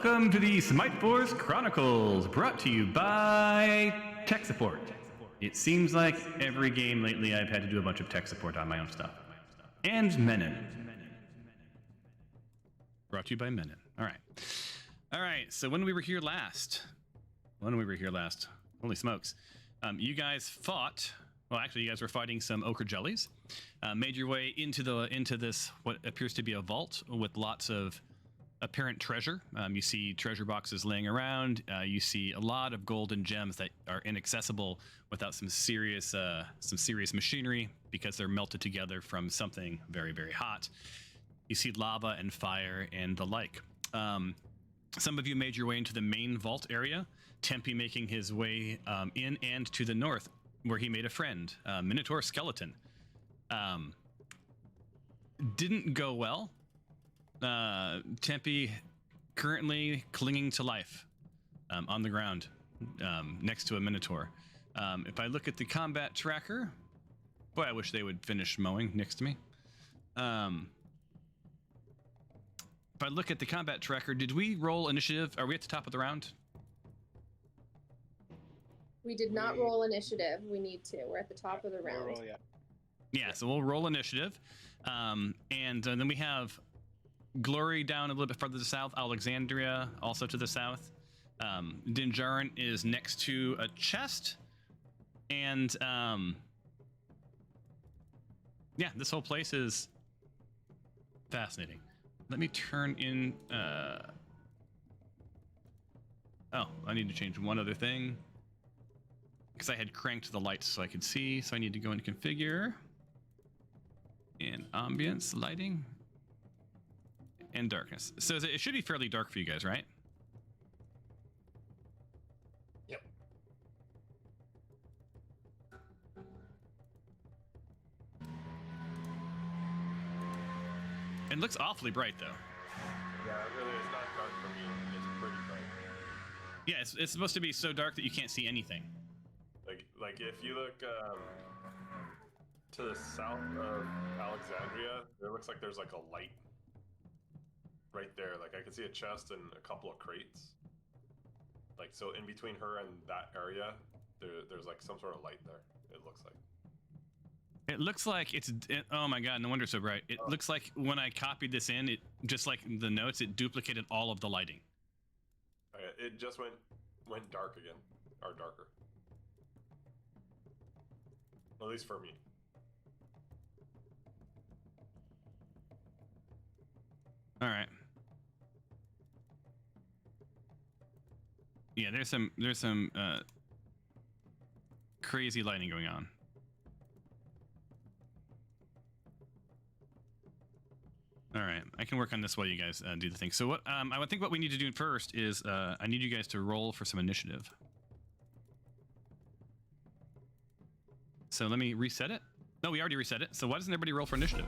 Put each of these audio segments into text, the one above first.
Welcome to the Smite Force Chronicles, brought to you by Tech Support. It seems like every game lately I've had to do a bunch of tech support on my own stuff. And Menon. Brought to you by Menon. All right, so when we were here last, holy smokes, you guys fought, well actually you guys were fighting some ochre jellies, made your way into this, what appears to be a vault with lots of apparent treasure. You see treasure boxes laying around. You see a lot of gold and gems that are inaccessible without some serious machinery because they're melted together from something very, very hot. You see lava and fire and the like. Some of you made your way into the main vault area. Tempe making his way in and to the north, where he made a friend, Minotaur Skeleton. Didn't go well. Tempe currently clinging to life on the ground next to a Minotaur. If I look at the combat tracker, boy, I wish they would finish mowing next to me. If I look at the combat tracker, did we roll initiative? Are we at the top of the round? We did not roll initiative. We need to. We're at the top of the round. Roll, yeah. Yeah, so we'll roll initiative. And then we have Glory down a little bit further to the south, Alexandria also to the south. Dinjarin is next to a chest. And yeah, this whole place is fascinating. Let me turn in... oh, I need to change one other thing. Because I had cranked the lights so I could see, so I need to go into configure. And ambience, lighting. And darkness. So it should be fairly dark for you guys, right? Yep. It looks awfully bright, though. Yeah, it really is not dark for me. It's pretty bright. Yeah, it's supposed to be so dark that you can't see anything. Like if you look to the south of Alexandria, it looks like there's like a light right there. Like I can see a chest and a couple of crates. Like so, in between her and that area, there's like some sort of light there. It looks like. It looks like oh my god, no wonder it's so bright. It looks like when I copied this in, it just like the notes, it duplicated all of the lighting. It just went dark again, or darker. At least for me. All right. Yeah, there's some crazy lighting going on. All right, I can work on this while you guys do the thing. So what I would think what we need to do first is I need you guys to roll for some initiative. So let me reset it. No, we already reset it. So why doesn't everybody roll for initiative?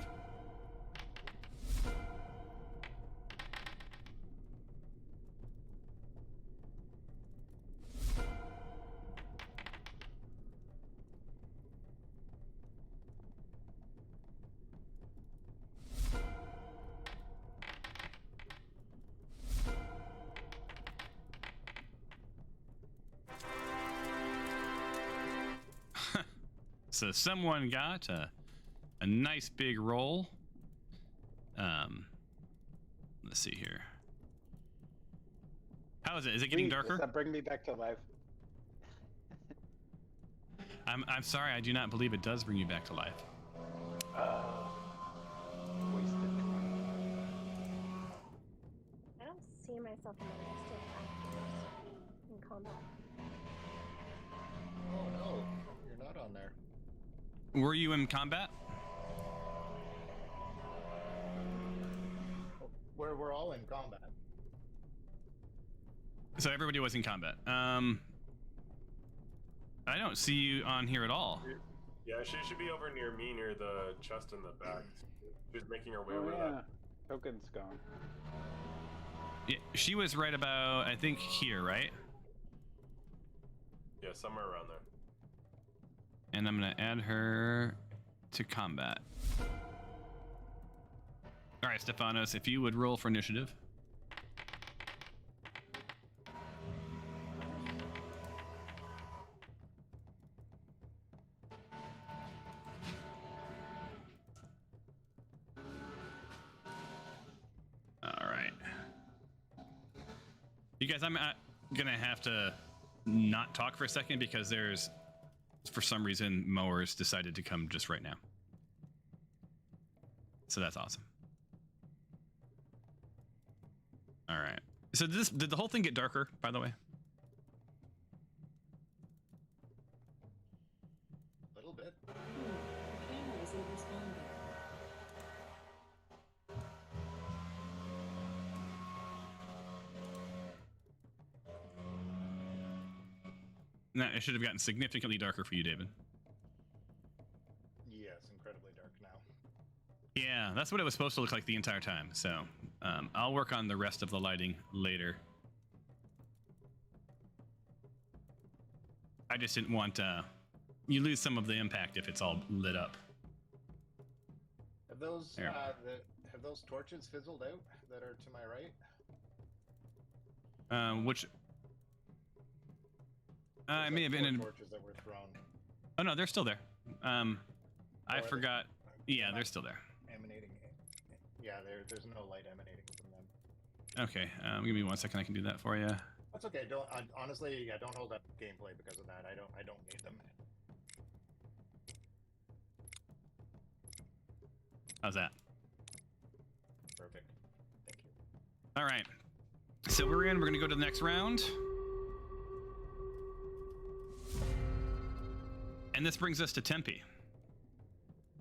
So someone got a nice big roll. Let's see here. How is it? Is it getting darker? Does that bring me back to life? I'm sorry, I do not believe it does bring you back to life. Wasted. I don't see myself in the initiative afterwards in combat. Oh no, you're not on there. Were you in combat? We're all in combat. So everybody was in combat. I don't see you on here at all. Yeah, she should be over near me, near the chest in the back. She's making her way over yeah. that. Token's gone. Yeah, she was right about, I think, here, right? Yeah, somewhere around there. And I'm gonna add her to combat. All right, Stefanos, if you would roll for initiative. You guys, I'm gonna have to not talk for a second because there's, for some reason, mowers decided to come just right now. So that's awesome. All right. So did the whole thing get darker, by the way? A little bit. Camera isn't responding. No, it should have gotten significantly darker for you, David. Yes, incredibly dark now. Yeah, that's what it was supposed to look like the entire time. So I'll work on the rest of the lighting later. I just didn't want you lose some of the impact if it's all lit up. Have those There. have those torches fizzled out that are to my right? Which I There's may like have been in. torches that were thrown. Oh no, they're still there. I are they? forgot. Yeah, they're still there. Emanating. Yeah, there's no light emanating from them. Okay, give me 1 second. I can do that for you. That's okay. Honestly, I don't hold up gameplay because of that. I don't need them. How's that? Perfect. Thank you. All right. So we're in. We're gonna go to the next round. And this brings us to Tempe.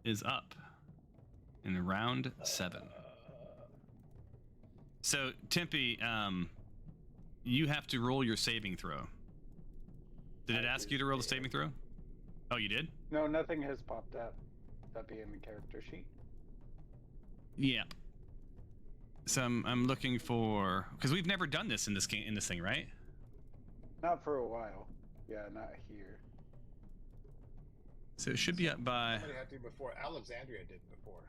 Is up in round 7. So Tempe, you have to roll your saving throw. Did it ask you to roll the saving throw? Oh, you did? No, nothing has popped up. That'd be in the character sheet. Yeah. So I'm looking for, because we've never done this in this game, in this thing, right? Not for a while. Yeah, not here. So it should be up by. Somebody had to before. Alexandria did before.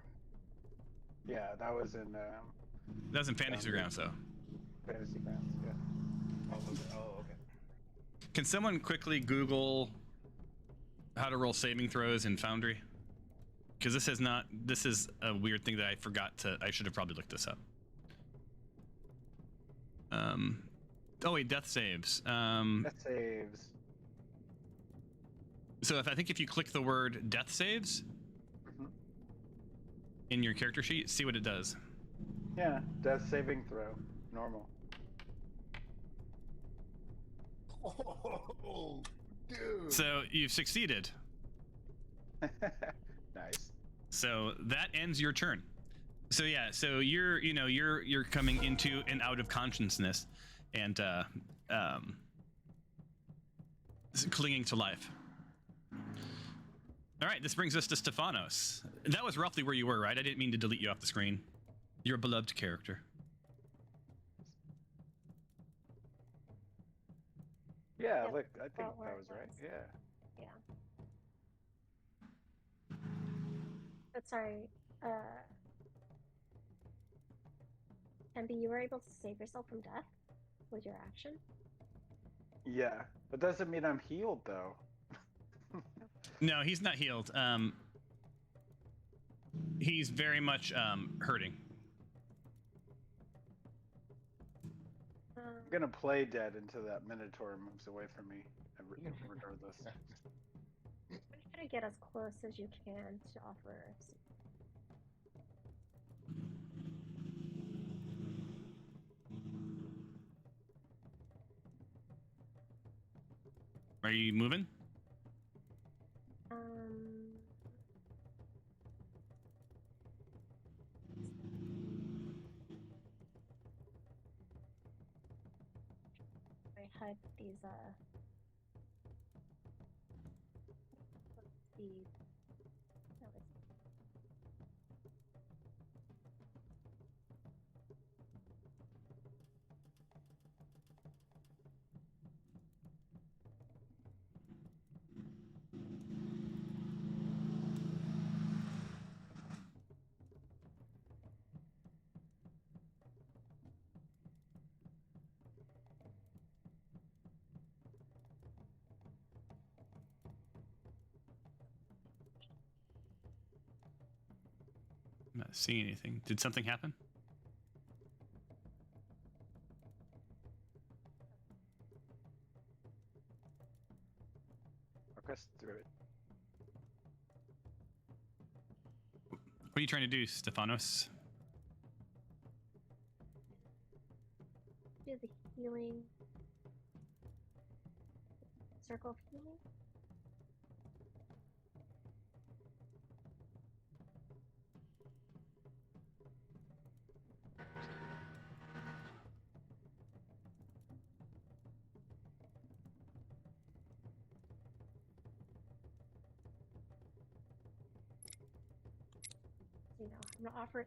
Yeah, that was in That was in Fantasy Grounds, though. Fantasy Grounds. Yeah. Oh, was it? Oh, okay. Can someone quickly Google how to roll saving throws in Foundry? Because this is not. This is a weird thing that I forgot to. I should have probably looked this up. Oh wait, death saves. That saves. So if you click the word death saves Mhm. in your character sheet, see what it does. Yeah, death saving throw. Normal. Oh, dude. So you've succeeded. Nice. So that ends your turn. So yeah, so you're coming into and out of consciousness, and clinging to life. All right, this brings us to Stefanos. That was roughly where you were, right? I didn't mean to delete you off the screen. You're a beloved character. Yeah, Yep, look, I think about where that it was right. was. Yeah. Yeah. But sorry, Tempe, you were able to save yourself from death with your action? Yeah, but doesn't mean I'm healed though. No, he's not healed. He's very much hurting. I'm gonna play dead until that Minotaur moves away from me, regardless. I'm try to get as close as you can to offer. Are you moving? I had these let's see. No, it's I'm not seeing anything. Did something happen? What are you trying to do, Stefanos? Do the healing circle of healing. You know, I'm gonna offer it.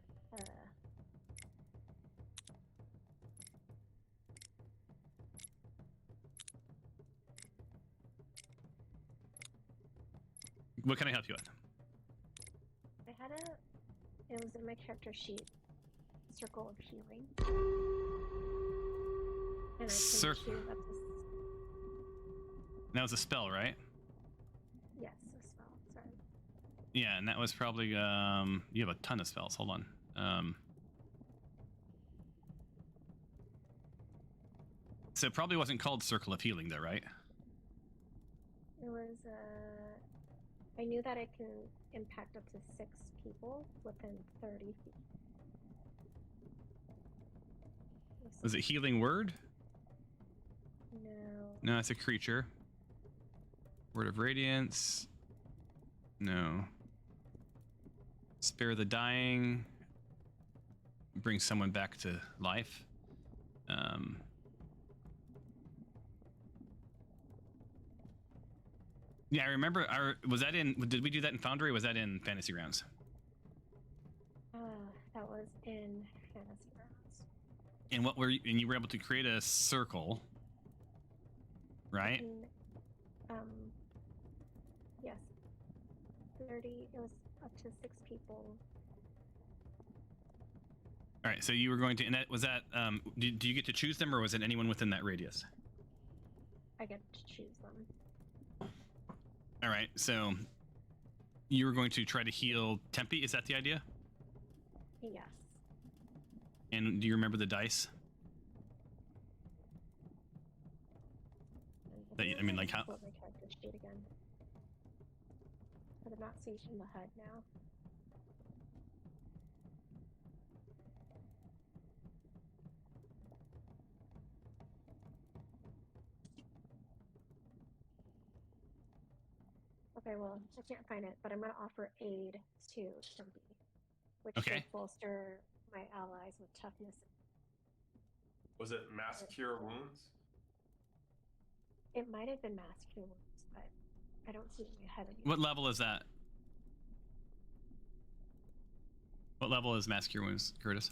What can I help you with? I had it was in my character sheet. Circle of healing. And I can Cir- choose up to. That was a spell, right? Yes, a spell. Sorry. Yeah, and that was probably you have a ton of spells. Hold on. So it probably wasn't called Circle of Healing, though, right? It was I knew that it can impact up to 6 people within 30 feet. Was it Healing Word? No. No, it's a creature. Word of Radiance. No. Spare the Dying. Bring someone back to life. Yeah, I remember. Was that in? Did we do that in Foundry? Or was that in Fantasy Grounds? That was in Fantasy Grounds. And what were you? And you were able to create a circle, right? Yes. 30. It was up to 6 people. All right. So you were going to. And that was that. Do you get to choose them, or was it anyone within that radius? I get to choose them. All right. So you were going to try to heal Tempe. Is that the idea? Yes. And do you remember the dice? I mean, like how? Pull up my character sheet again. But I'm not seeing the HUD now. Okay, well, I can't find it, but I'm going to offer aid to Tempe, which Okay. should bolster my allies with toughness. Was it Mass Cure Wounds? It might have been mass cure wounds, but I don't see it in my head anymore. What level is that? What level is Mass Cure Wounds, Curtis?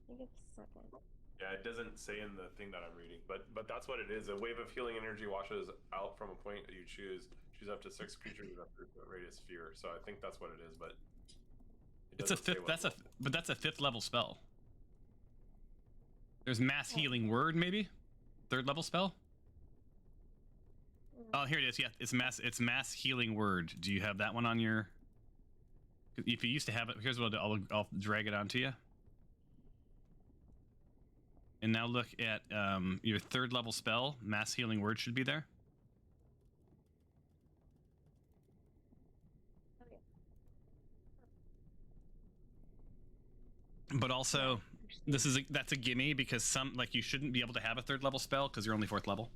I think it's 2nd. Yeah, it doesn't say in the thing that I'm reading, but that's what it is. A wave of healing energy washes out from a point that you choose. Choose up to 6 creatures with a radius sphere. So I think that's what it is, but it It's a doesn't say fifth. what That's level. but that's a 5th level spell. There's Mass Healing Word, maybe 3rd level spell. Oh, here it is. Yeah, it's Mass Healing Word. Do you have that one on your? If you used to have it, here's what I'll drag it onto you. And now look at your 3rd level spell. Mass Healing Word should be there. Okay. But also, that's a gimme because like you shouldn't be able to have a 3rd level spell because you're only 4th level.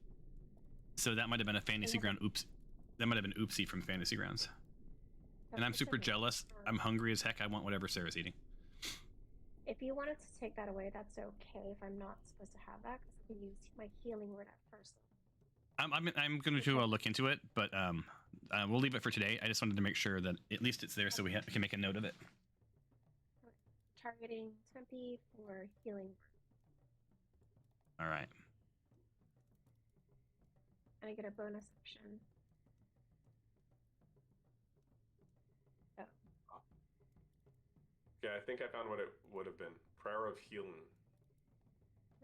So that might have been a Fantasy Ground oops. That might have been oopsie from Fantasy Grounds. And I'm super jealous. I'm hungry as heck. I want whatever Sarah's eating. If you wanted to take that away, that's okay. If I'm not supposed to have that, because I can use my healing word at first. I'm going to look into it, but we'll leave it for today. I just wanted to make sure that at least it's there so we can make a note of it. Targeting Tempe for healing word. All right. And I get a bonus action. Yeah, I think I found what it would have been. Prayer of Healing.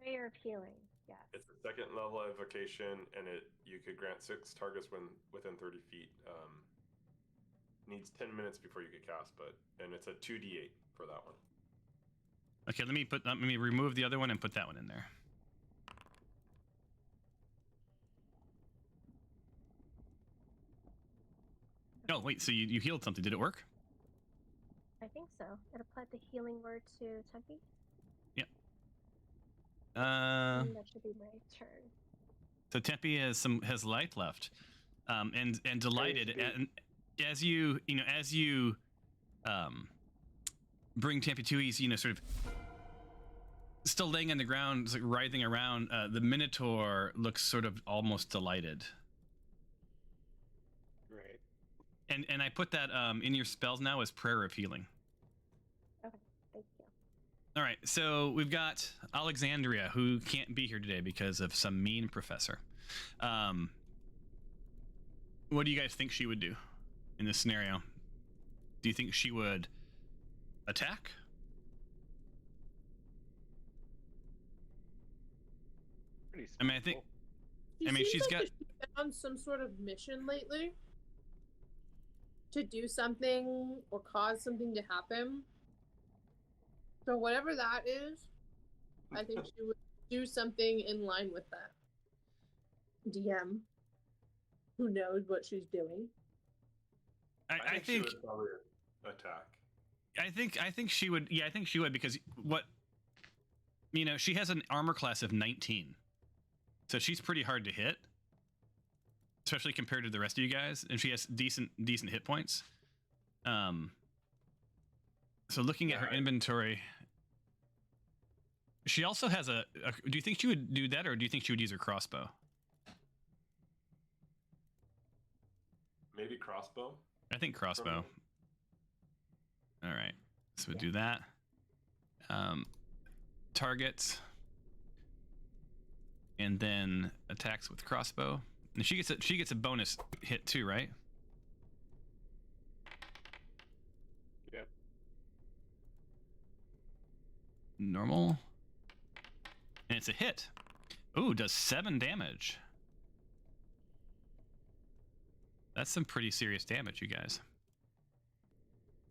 Prayer of healing. Yes. It's a 2nd level evocation, and you could grant 6 targets within 30 feet. Needs 10 minutes before you could cast, and it's a 2d8 for that one. Okay, let me remove the other one and put that one in there. Oh, wait, so you healed something. Did it work? I think so. It applied the healing word to Tempe. And that should be my turn. So Tempe has life left, and delighted, Praise and as you bring Tempe to, he's sort of still laying on the ground, like writhing around. The Minotaur looks sort of almost delighted. Great. And I put that in your spells now as prayer of healing. Okay, thank you. All right, so we've got Alexandria, who can't be here today because of some mean professor. What do you guys think she would do in this scenario? Do you think she would attack? Pretty I mean, I think. spiteful. She's got. She's been on some sort of mission lately to do something or cause something to happen. So whatever that is, I think she would do something in line with that. DM, who knows what she's doing. I she think. would probably attack. I think she would. Yeah, I think she would, because she has an armor class of 19, so she's pretty hard to hit, especially compared to the rest of you guys, and she has decent hit points. So looking at her inventory, she also has a. Do you think she would do that, or do you think she would use her crossbow? Maybe crossbow. I think crossbow. All right, so we'll do that. Targets, and then attacks with crossbow. And she gets a bonus hit too, right? Yep. Normal, and it's a hit. Ooh, does 7 damage. That's some pretty serious damage, you guys.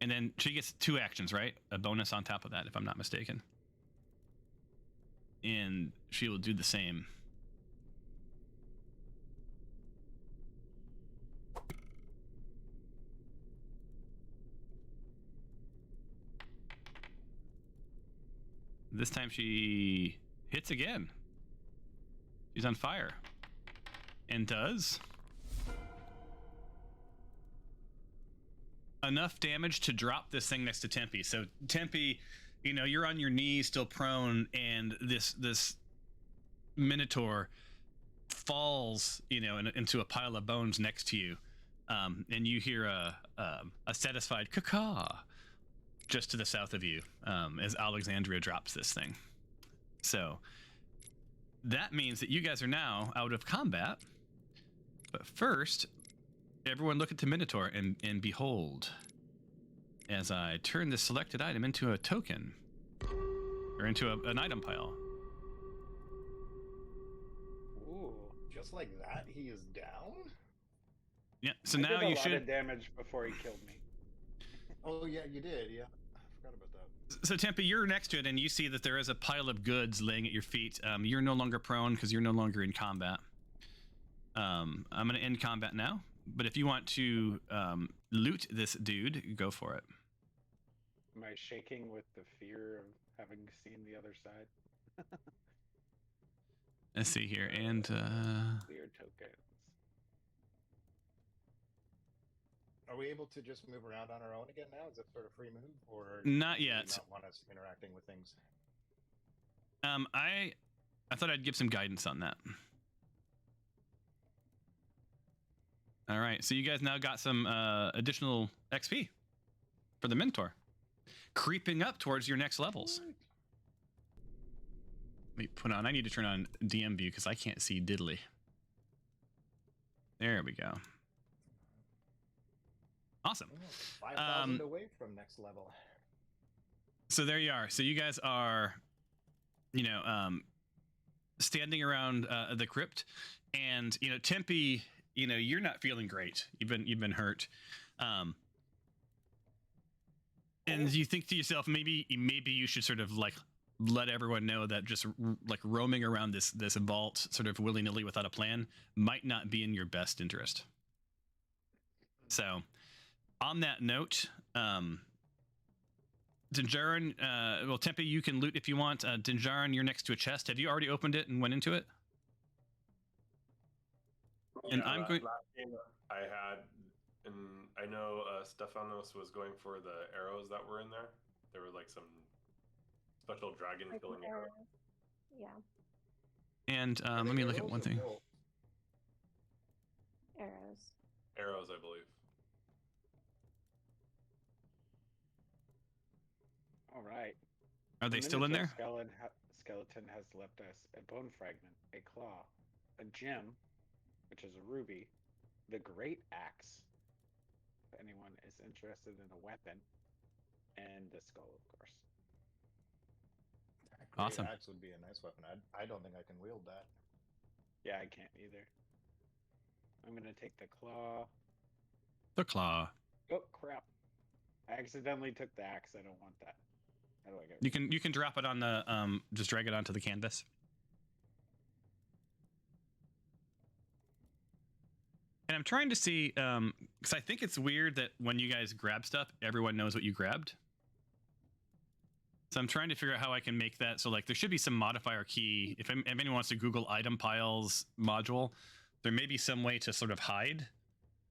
And then she gets 2 actions, right? A bonus on top of that, if I'm not mistaken. And she will do the same. This time she hits again. She's on fire. And does enough damage to drop this thing next to Tempe. So Tempe, you're on your knees, still prone, and this Minotaur falls, into a pile of bones next to you, and you hear a satisfied caw just to the south of you, as Alexandria drops this thing. So that means that you guys are now out of combat. But first, everyone look at the Minotaur and behold, as I turn this selected item into a token, or into an item pile. Ooh, just like that, he is down? Yeah, so I now did a you lot should. of damage before he killed me. Oh, yeah, you did, yeah. I forgot about that. So Tempe, you're next to it, and you see that there is a pile of goods laying at your feet. You're no longer prone because you're no longer in combat. I'm going to end combat now, but if you want to loot this dude, go for it. Am I shaking with the fear of having seen the other side? Let's see here, and Clear tokens. Are we able to just move around on our own again now? Is it sort of free move, or Not do you yet. not want us interacting with things? I thought I'd give some guidance on that. All right, so you guys now got some additional XP for the Minotaur, creeping up towards your next levels. Let me I need to turn on DM view because I can't see diddly. There we go. Awesome. 5,000 away from next level. So there you are. So you guys are, standing around the crypt, and Tempe, you're not feeling great. You've been hurt, and you think to yourself, maybe you should sort of like let everyone know that just like roaming around this vault sort of willy-nilly without a plan might not be in your best interest. So On that note, Dinjarin, well, Tempe, you can loot if you want. Dinjarin, you're next to a chest. Have you already opened it and went into it? And I'm going. Last game I had, and I know Stefanos was going for the arrows that were in there. There were like some special dragon Like killing arrows. arrows. Yeah. And let me look at one thing. Arrows. Arrows, I believe. All right. Are they The still in there? Minotaur skeleton has left us a bone fragment, a claw, a gem, which is a ruby, the great axe, if anyone is interested in a weapon, and the skull, of course. Awesome. Great axe would be a nice weapon. I don't think I can wield that. Yeah, I can't either. I'm gonna take the claw. The claw. Oh crap! I accidentally took the axe. I don't want that. How do I get? You can drop it on the just drag it onto the canvas. And I'm trying to see because I think it's weird that when you guys grab stuff, everyone knows what you grabbed. So I'm trying to figure out how I can make that so like there should be some modifier key. If anyone wants to Google item piles module, there may be some way to sort of hide.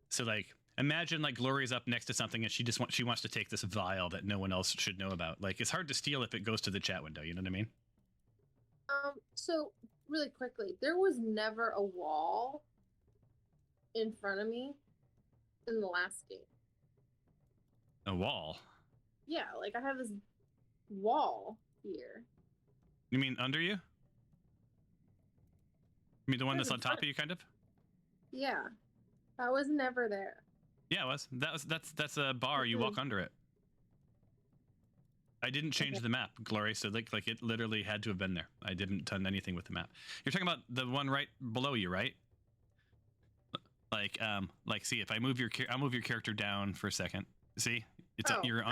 So like imagine like Glory's up next to something and she wants to take this vial that no one else should know about. Like it's hard to steal if it goes to the chat window, you know what I mean? So really quickly, there was never a wall in front of me in the last game. A wall. Yeah, like I have this wall here. You mean under you? You mean the one Yeah, that's on top of you, kind of? Yeah, that was never there. Yeah, it was. That's a bar. You walk under it. I didn't change the map, Glory. So like it literally had to have been there. I didn't done anything with the map. You're talking about the one right below you, right? Like see if I'll move your character down for a second. See, it's you're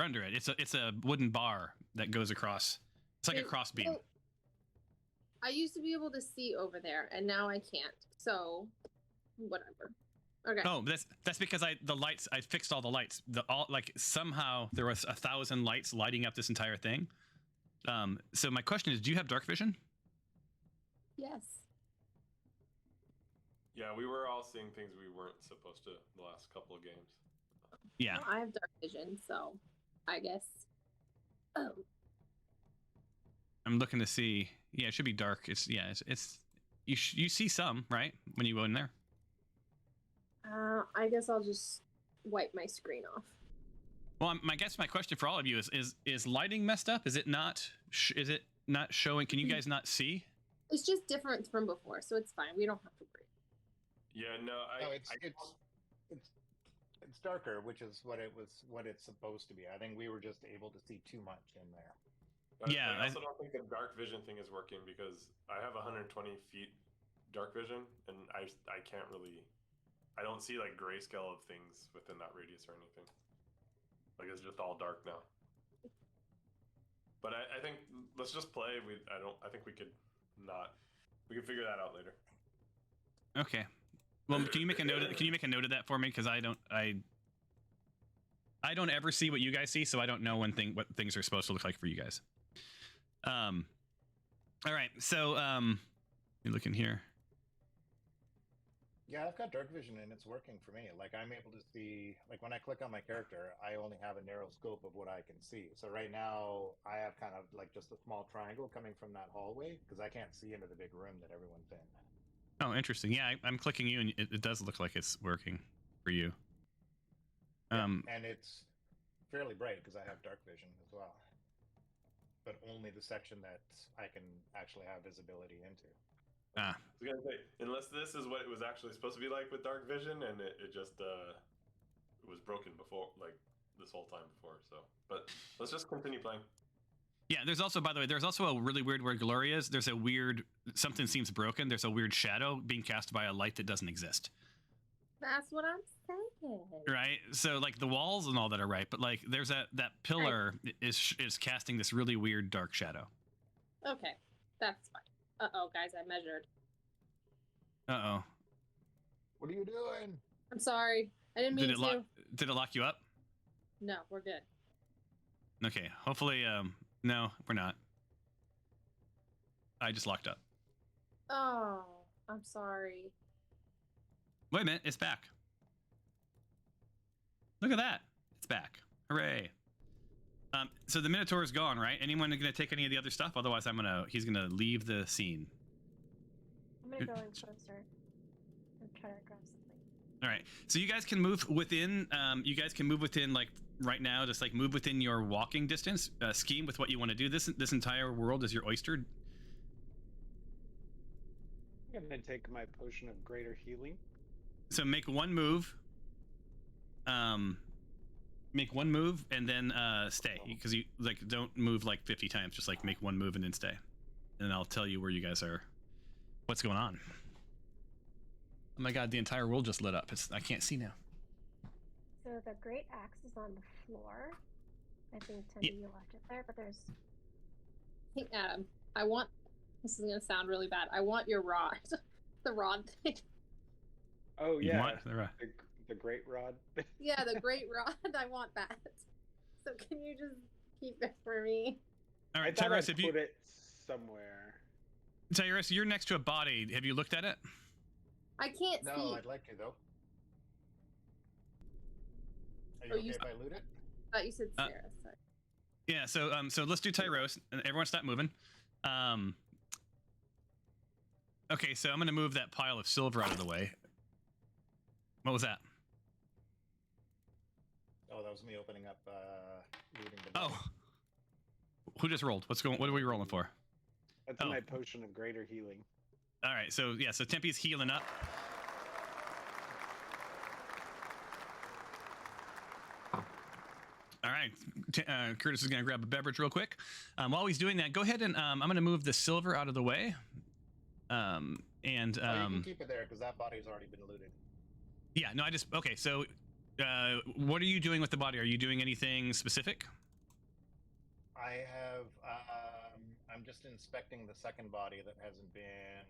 under it. It's a wooden bar that goes across. It's like a cross beam. Well, I used to be able to see over there, and now I can't. So, whatever. Okay. Oh, that's because I fixed all the lights. Somehow there was 1,000 lights lighting up this entire thing. So my question is, do you have dark vision? Yes. Yeah, we were all seeing things we weren't supposed to the last couple of games. Yeah. Well, I have dark vision, so I guess. Oh. I'm looking to see. Yeah, it should be dark. It's you see some, right, when you go in there. I guess I'll just wipe my screen off. Well, my question for all of you is lighting messed up? Is it not? Is it not showing? Can you guys not see? It's just different from before, so it's fine. We don't have to worry. Yeah, no, it's darker, which is what it's supposed to be. I think we were just able to see too much in there. Yeah, I also don't think the dark vision thing is working because I have 120 feet dark vision, and I can't really. I don't see like grayscale of things within that radius or anything. Like it's just all dark now. But I think let's just play. I think we could figure that out later. Okay. Well, can you make a note of that for me? Because I don't ever see what you guys see, so I don't know what things are supposed to look like for you guys. All right. So you look in here. Yeah, I've got dark vision and it's working for me. Like I'm able to see, like when I click on my character, I only have a narrow scope of what I can see. So right now I have kind of like just a small triangle coming from that hallway because I can't see into the big room that everyone's in. Oh, interesting. Yeah, I'm clicking you and it does look like it's working for you. And it's fairly bright because I have dark vision as well. But only the section that I can actually have visibility into. Ah. I was gonna say, unless this is what it was actually supposed to be like with dark vision, and it just it was broken before, like this whole time before. So, but let's just continue playing. Yeah, there's also, by the way, there's also a really weird where Gloria is. There's a weird something seems broken. There's a weird shadow being cast by a light that doesn't exist. That's what I'm saying. Right. So like the walls and all that are right, but like there's that pillar is casting this really weird dark shadow. Okay, that's fine. Uh-oh, guys, I measured. Uh-oh. What are you doing? I'm sorry. I didn't mean Did it to. lock? Did it lock you up? No, we're good. Okay. Hopefully, no, we're not. I just locked up. Oh, I'm sorry. Wait a minute, it's back. Look at that. It's back. Hooray. So the Minotaur is gone, right? Anyone gonna take any of the other stuff? Otherwise, he's gonna leave the scene. I'm gonna go in closer and try to grab something. All right. So you guys can move within. You guys can move within, like right now. Just like move within your walking distance. Scheme with what you want to do. This entire world is your oyster. I'm gonna take my potion of greater healing. So make one move. Make one move and then stay, because you like don't move like 50 times. Just like make one move and then stay, and I'll tell you where you guys are. What's going on? Oh my god, the entire world just lit up. I can't see now. So the great axe is on the floor. I think Tempe, you left it there, but there's. Hey, Adam, I want. This is gonna sound really bad. I want your rod, the rod thing. Oh You yeah, want the great rod. Yeah, the great rod. I want that. So can you just keep it for me? All I right, thought Tyrus, I'd put it somewhere. Tyrus, you're next to a body. Have you looked at it? I can't No, see. I'd like to though. Are you Oh, okay you- if I loot it? I thought you said Sarah. Sorry. Yeah. So let's do Tyros, and everyone stop moving. Okay, so I'm gonna move that pile of silver out of the way. What was that? Oh, that was me opening up, looting the body. Oh, who just rolled? What are we rolling for? That's Oh. my potion of greater healing. All right, so yeah, so Tempe's healing up. All right, Curtis is gonna grab a beverage real quick. While he's doing that, go ahead and I'm gonna move the silver out of the way. You can keep it there because that body's already been looted. Yeah, no, okay. So, what are you doing with the body? Are you doing anything specific? I have. I'm just inspecting the second body that hasn't been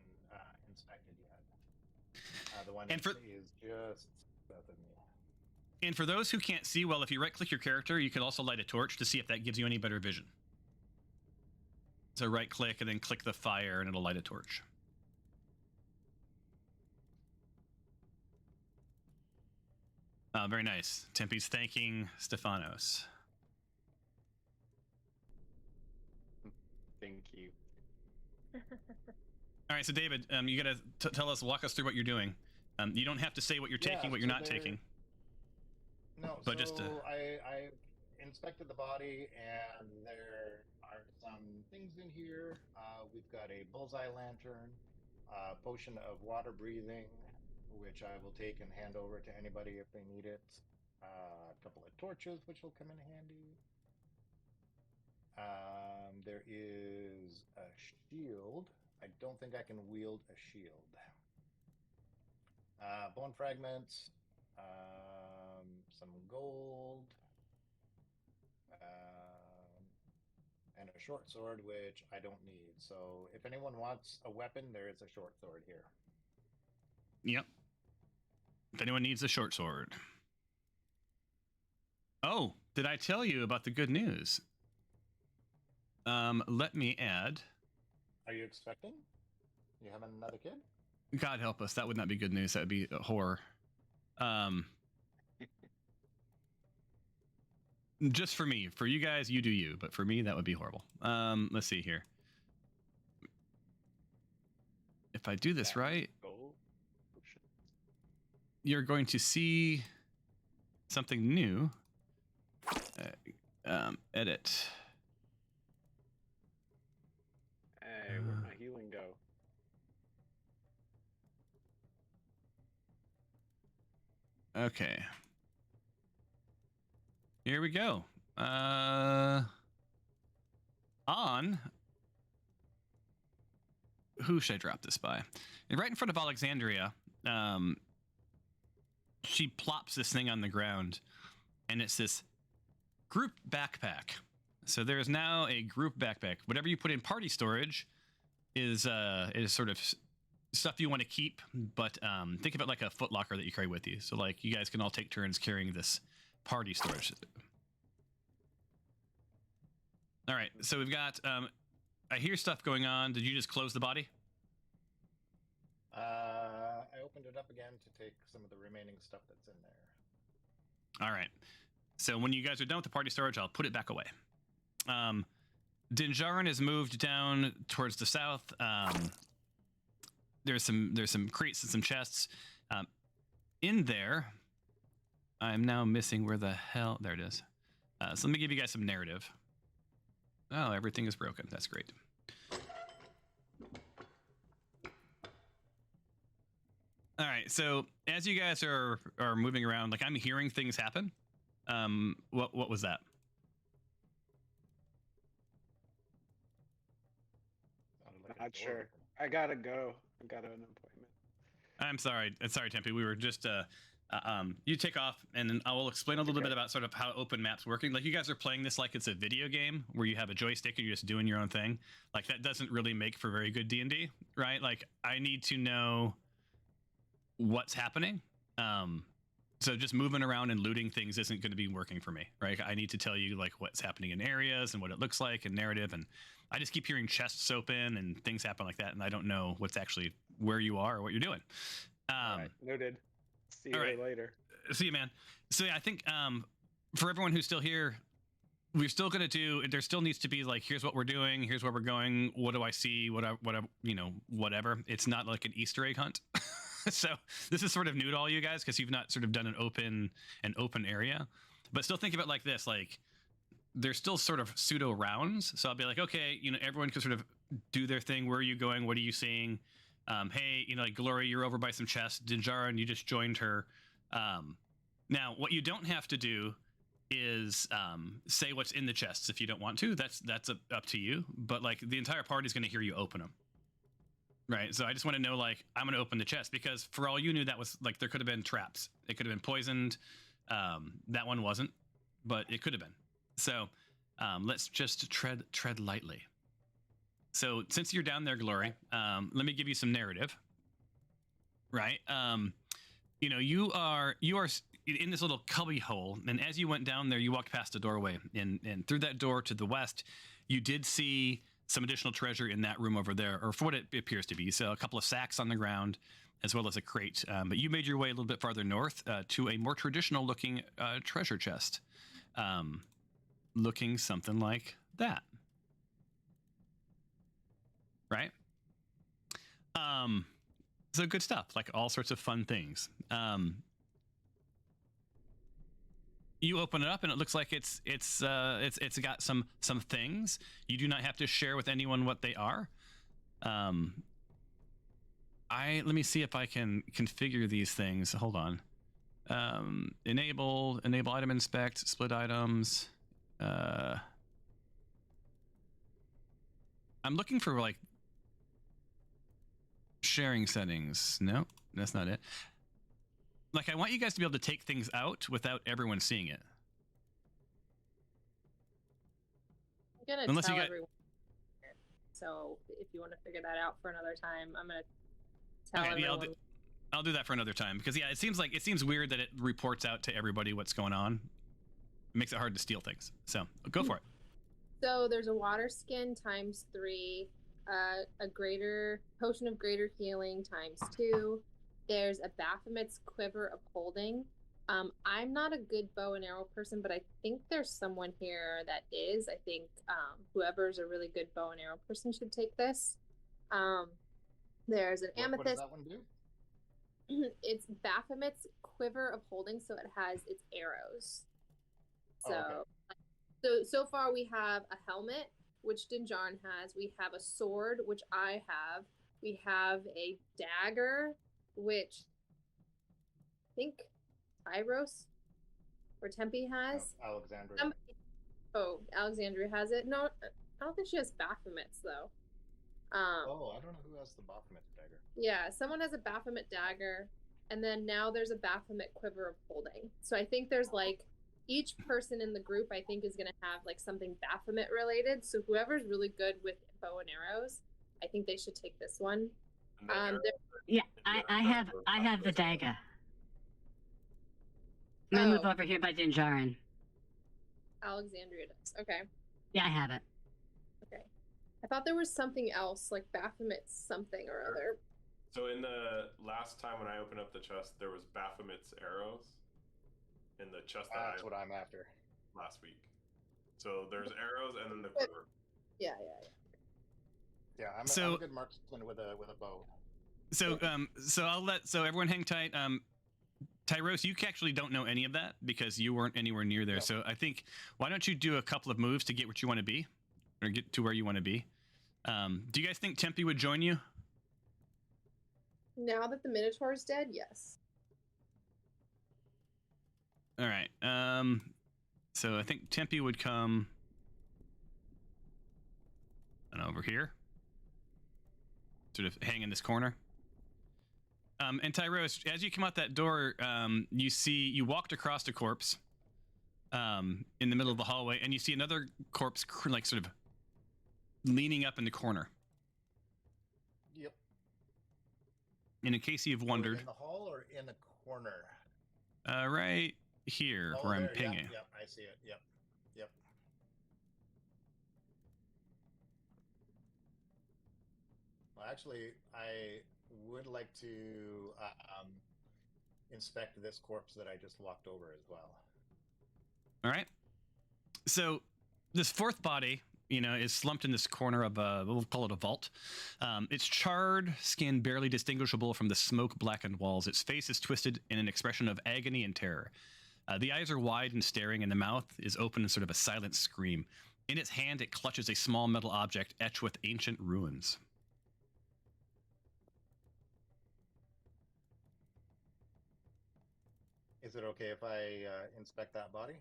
inspected yet. The one And that for- is just south of me. And for those who can't see well, if you right-click your character, you can also light a torch to see if that gives you any better vision. So right-click and then click the fire, and it'll light a torch. Very nice. Tempe's thanking Stefanos. Thank you. All right, so David, you gotta tell us, walk us through what you're doing. You don't have to say what you're taking, what you're not taking. No, But so just to... I inspected the body, and there are some things in here. We've got a bullseye lantern, a potion of water breathing, which I will take and hand over to anybody if they need it. A couple of torches, which will come in handy. There is a shield. I don't think I can wield a shield. Bone fragments, some gold, and a short sword, which I don't need. So if anyone wants a weapon, there is a short sword here. Yep. If anyone needs a short sword. Oh, did I tell you about the good news? Let me add. Are you expecting? You having another kid? God help us, that would not be good news. That would be a horror. Just for me. For you guys, you do you. But for me, that would be horrible. Let's see here. If I do this right, Gold potion. you're going to see something new. Edit. Hey, where'd my healing go? Okay. Here we go. On. Who should I drop this by? Right in front of Alexandria, she plops this thing on the ground, and it's this group backpack. So there is now a group backpack. Whatever you put in party storage is sort of stuff you want to keep, but think of it like a footlocker that you carry with you. So like you guys can all take turns carrying this party storage. All right, so we've got. I hear stuff going on. Did you just close the body? I opened it up again to take some of the remaining stuff that's in there. All right. So when you guys are done with the party storage, I'll put it back away. Dinjarin has moved down towards the south. There's some crates and some chests. In there, I'm now missing where the hell. There it is. So let me give you guys some narrative. Oh, everything is broken. That's great. All right. So as you guys are moving around, like I'm hearing things happen. What was that? Not sure. I gotta go. I got an appointment. I'm sorry. Sorry, Tempe. We were just you take off, and then I will explain a little bit about sort of how open maps working. Like you guys are playing this like it's a video game where you have a joystick and you're just doing your own thing. Like that doesn't really make for very good D&D, right? Like I need to know what's happening. So just moving around and looting things isn't going to be working for me, right? I need to tell you like what's happening in areas and what it looks like and narrative. And I just keep hearing chests open and things happen like that. And I don't know what's actually where you are or what you're doing. All right, noted. See you later. See you, man. So yeah, I think for everyone who's still here, we're still going to do, there still needs to be like, here's what we're doing. Here's where we're going. What do I see? Whatever. It's not like an Easter egg hunt. So this is sort of new to all you guys because you've not sort of done an open area, but still think of it like this, like there's still sort of pseudo rounds. So I'll be like, okay, everyone can sort of do their thing. Where are you going? What are you seeing? Hey, like Glory, you're over by some chests. Dinjarin, you just joined her. Now what you don't have to do is say what's in the chests if you don't want to. That's up to you. But like the entire party is going to hear you open them. Right, so I just want to know, like, I'm going to open the chest because for all you knew, that was like there could have been traps. It could have been poisoned. That one wasn't, but it could have been. So let's just tread lightly. So since you're down there, Glory, let me give you some narrative. Right, you are in this little cubby hole, and as you went down there, you walked past a doorway, and through that door to the west, you did see some additional treasure in that room over there, or for what it appears to be. So a couple of sacks on the ground, as well as a crate. But you made your way a little bit farther north to a more traditional looking treasure chest, looking something like that. Right? So good stuff, like all sorts of fun things. You open it up and it looks like it's got some things. You do not have to share with anyone what they are. Let me see if I can configure these things. Hold on. Enable item inspect, split items. I'm looking for like sharing settings. No, that's not it. Like, I want you guys to be able to take things out without everyone seeing it. I'm gonna tell everyone. So if you want to figure that out for another time, I'm gonna tell everyone. Yeah, I'll do that for another time because it seems weird that it reports out to everybody what's going on. It makes it hard to steal things. So go for it. So there's a water skin ×3, a greater potion of greater healing ×2. There's a Baphomet's quiver of holding. I'm not a good bow and arrow person, but I think there's someone here that is. I think whoever's a really good bow and arrow person should take this. There's an amethyst. What does that one do? It's Baphomet's quiver of holding, so it has its arrows. So far we have a helmet, which Dinjarin has. We have a sword, which I have. We have a dagger, which I think Tyros or Tempe has. Alexandria. Alexandria has it. No, I don't think she has Baphomet's though. I don't know who has the Baphomet dagger. Yeah, someone has a Baphomet dagger, and then now there's a Baphomet quiver of holding. So I think there's like each person in the group I think is gonna have like something Baphomet related. So whoever's really good with bow and arrows, I think they should take this one. No arrow? Yeah, Yeah, I that's have the I have the population one. dagger. I'm gonna move Oh. over here by Dinjarin. Alexandria does. Okay. Yeah, I have it. Okay. I thought there was something else, like Baphomet's something or other. So in the last time when I opened up the chest, there was Baphomet's arrows in the chest that That's I what I'm after. last week. So there's arrows and then the quiver. Yeah. Yeah, I'm So- a good marksman with a bow. So so everyone hang tight. Tyros, you actually don't know any of that because you weren't anywhere near there. No. So I think why don't you do a couple of moves to get what you want to be, or get to where you want to be? Do you guys think Tempe would join you? Now that the Minotaur's dead, yes. All right. So I think Tempe would come and over here, sort of hang in this corner. And Tyros, as you come out that door, you walked across a corpse in the middle of the hallway, and you see another corpse like sort of leaning up in the corner. Yep. And in case you've wondered, In the hall or in the corner? right here Oh, where I'm there, pinging. Yep, I see it. Yep. Well, actually, I would like to inspect this corpse that I just walked over as well. All right. So this fourth body, is slumped in this corner of we'll call it a vault. Its charred skin barely distinguishable from the smoke-blackened walls. Its face is twisted in an expression of agony and terror. The eyes are wide and staring, and the mouth is open in sort of a silent scream. In its hand, it clutches a small metal object etched with ancient runes. Is it okay if I inspect that body?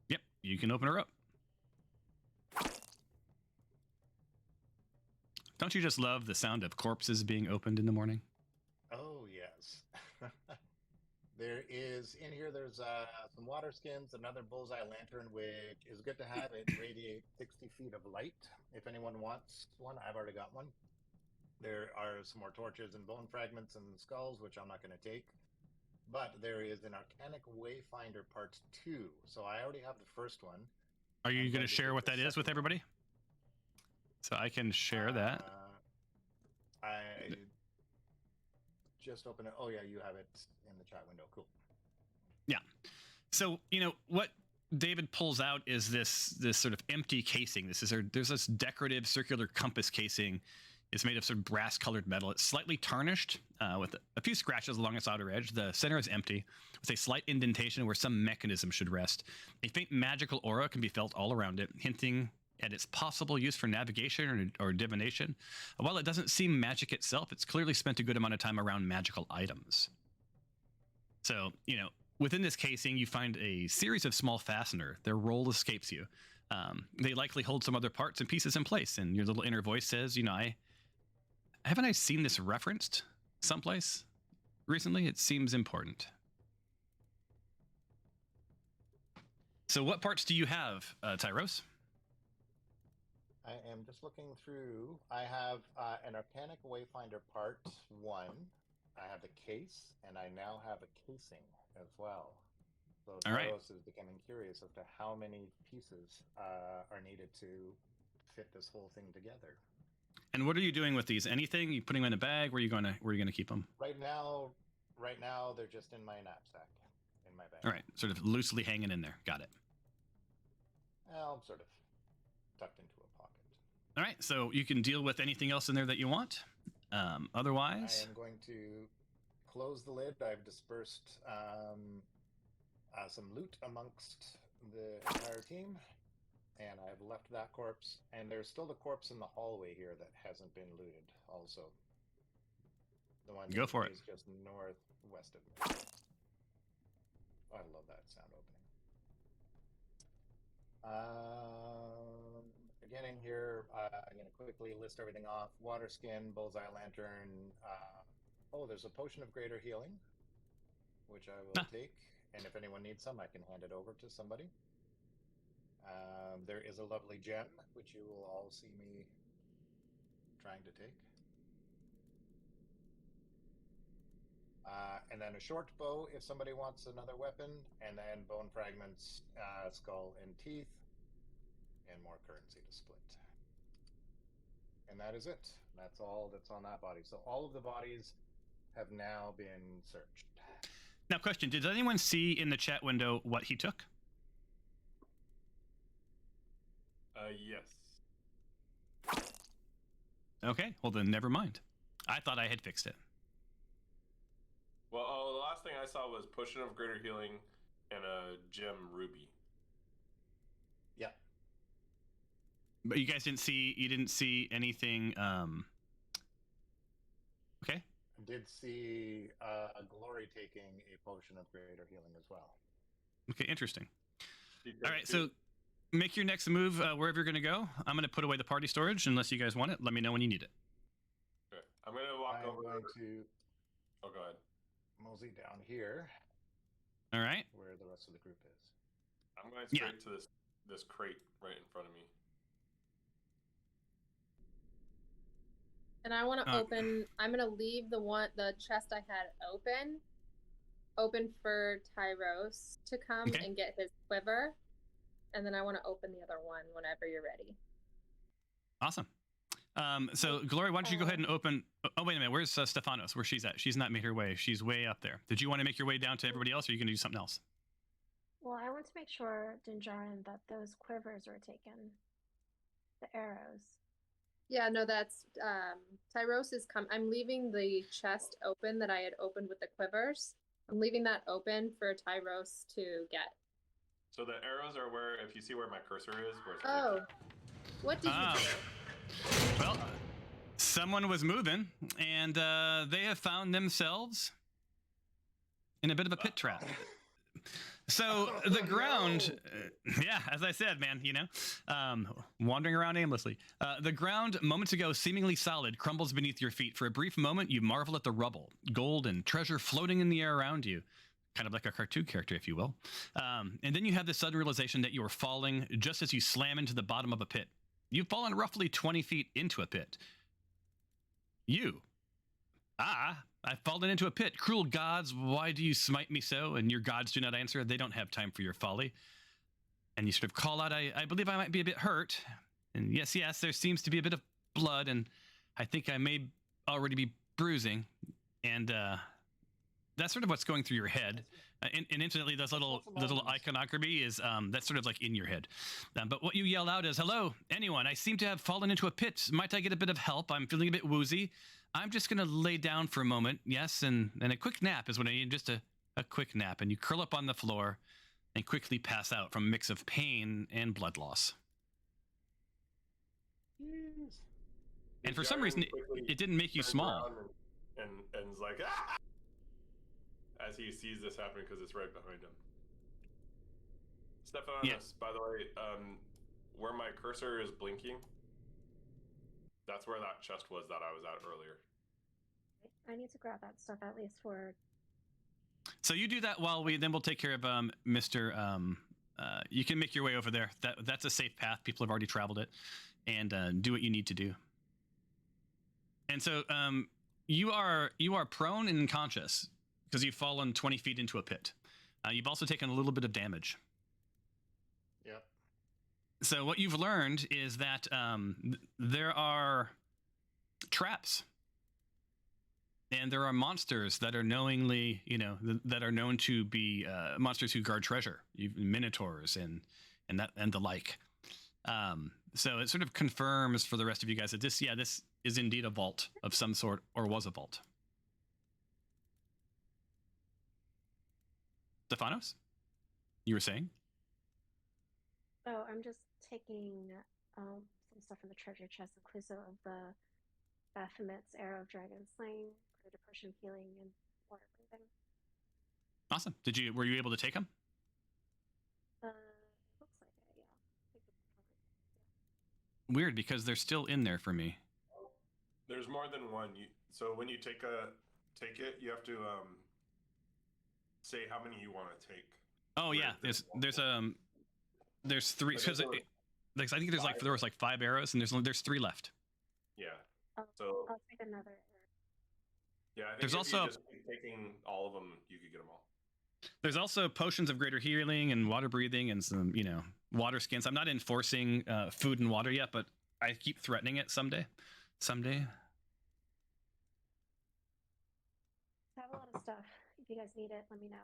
Yep, you can open her up. Don't you just love the sound of corpses being opened in the morning? Oh, yes. There is, in here, there's some water skins, another bullseye lantern, which is good to have. It radiates 60 feet of light. If anyone wants one, I've already got one. There are some more torches and bone fragments and skulls, which I'm not going to take. But there is an Arcanic Wayfinder Part 2. So I already have the first one. Are you I'm going going to to share take what the that is with second one. everybody? So I can share that. I just opened it. Oh, yeah, you have it in the chat window. Cool. Yeah. So, what David pulls out is this sort of empty casing. There's this decorative circular compass casing. It's made of sort of brass colored metal. It's slightly tarnished with a few scratches along its outer edge. The center is empty with a slight indentation where some mechanism should rest. A faint magical aura can be felt all around it, hinting at its possible use for navigation or divination. While it doesn't seem magic itself, it's clearly spent a good amount of time around magical items. So, within this casing, you find a series of small fastener. Their role escapes you. They likely hold some other parts and pieces in place, and your little inner voice says, haven't I seen this referenced someplace recently? It seems important. So what parts do you have, Tyros? I am just looking through. I have an Arcanic Wayfinder Part 1. I have the case, and I now have a casing as well. So All right. Taros is becoming curious as to how many pieces are needed to fit this whole thing together. And what are you doing with these? Anything? You putting them in a bag? Where are you gonna keep them? Right now, they're just in my knapsack, in my bag. All right, sort of loosely hanging in there. Got it. Well, sort of tucked into a pocket. All right, so you can deal with anything else in there that you want. Otherwise, I am going to close the lid. I've dispersed some loot amongst the entire team, and I've left that corpse. And there's still the corpse in the hallway here that hasn't been looted. Also, the one Go for it. is just northwest of me. Oh, I love that sound opening. Beginning here, I'm going to quickly list everything off. Water skin, bullseye lantern. Oh, there's a potion of greater healing, which I will take. And if anyone needs some, I can hand it over to somebody. There is a lovely gem, which you will all see me trying to take. And then a short bow if somebody wants another weapon, and then bone fragments, skull and teeth, and more currency to split. And that is it. That's all that's on that body. So all of the bodies have now been searched. Now, question: did anyone see in the chat window what he took? Yes. Okay, well then never mind. I thought I had fixed it. Well, the last thing I saw was Potion of Greater Healing and a gem ruby. Yeah. But you guys didn't see anything. Okay. I did see Glory taking a potion of greater healing as well. Okay, interesting. She All took right, two. so make your next move wherever you're going to go. I'm going to put away the party storage unless you guys want it. Let me know when you need it. Okay. I'm going to walk I'm over. going to Oh, go ahead. mosey down here All right. where the rest of the group is. I'm going Yeah. straight to this crate right in front of me. And I want to open. I'm gonna leave the chest I had open for Tyros to come Okay. and get his quiver, and then I want to open the other one whenever you're ready. Awesome. So Glory, why don't you go ahead and open? Oh, wait a minute. Where's Stefanos? Where she's at? She's not made her way. She's way up there. Did you want to make your way down to everybody else, or are you going to do something else? Well, I want to make sure, Dinjarin, that those quivers were taken. The arrows. Yeah, no, that's Tyros is come. I'm leaving the chest open that I had opened with the quivers. I'm leaving that open for Tyros to get. So the arrows are where, if you see where my cursor is, where it's Oh, what did you Oh. do? Well, someone was moving, and they have found themselves in a bit of a pit trap. So the ground, yeah, as I said, man, wandering around aimlessly. The ground, moments ago seemingly solid, crumbles beneath your feet. For a brief moment, you marvel at the rubble, gold and treasure floating in the air around you, kind of like a cartoon character, if you will. And then you have this sudden realization that you are falling just as you slam into the bottom of a pit. You've fallen roughly 20 feet into a pit. I've fallen into a pit. Cruel gods, why do you smite me so? And your gods do not answer. They don't have time for your folly. And you sort of call out, I believe I might be a bit hurt. And yes, there seems to be a bit of blood, and I think I may already be bruising. And that's sort of what's going through your head. And incidentally, this little iconography is that's sort of like in your head. But what you yell out is, hello, anyone, I seem to have fallen into a pit. Might I get a bit of help? I'm feeling a bit woozy. I'm just going to lay down for a moment. Yes, and a quick nap is what I need, just a quick nap. And you curl up on the floor and quickly pass out from a mix of pain and blood loss. Yes. And for some reason, it didn't make you small. And is like, ah! As he sees this happening because it's right behind him. Stefanos, Yeah. by the way, where my cursor is blinking, that's where that chest was that I was at earlier. I need to grab that stuff at least for. So you do that while we'll take care of Mr. You can make your way over there. That's a safe path. People have already traveled it, and do what you need to do. And so you are prone and unconscious because you've fallen 20 feet into a pit. You've also taken a little bit of damage. Yep. So what you've learned is that there are traps, and there are monsters that are knowingly, that are known to be monsters who guard treasure, minotaurs and the like. So it sort of confirms for the rest of you guys that this is indeed a vault of some sort, or was a vault. Stefanos, you were saying? Oh, I'm just taking some stuff from the treasure chest, inclusive of the Baphomet's Arrow of Dragon Slaying, Greater Potion of Healing, and Water Breathing. Awesome. Were you able to take them? Looks like it, yeah. I think it's covered. Weird, because they're still in there for me. There's more than one. So when you take it, you have to say how many you want to take. Oh yeah, there's three, because I think there was like 5 arrows, and there's 3 left. Yeah. I'll So take another. yeah, I think There's if also you just take taking all of them, you could get them all. There's also potions of greater healing and water breathing and some, water skins. I'm not enforcing food and water yet, but I keep threatening it someday. Someday. I have a lot of stuff. If you guys need it, let me know.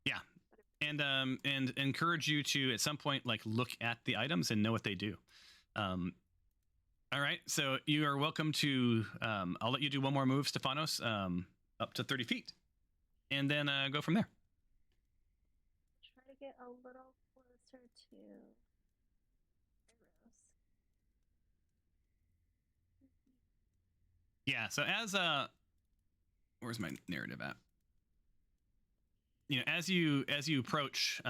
Yeah. And encourage you to at some point like look at the items and know what they do. All right, so you are welcome to. I'll let you do one more move, Stephanos, up to 30 feet, and then go from there. Try to get a little closer to Rose. Yeah. So as where's my narrative at? As you approach,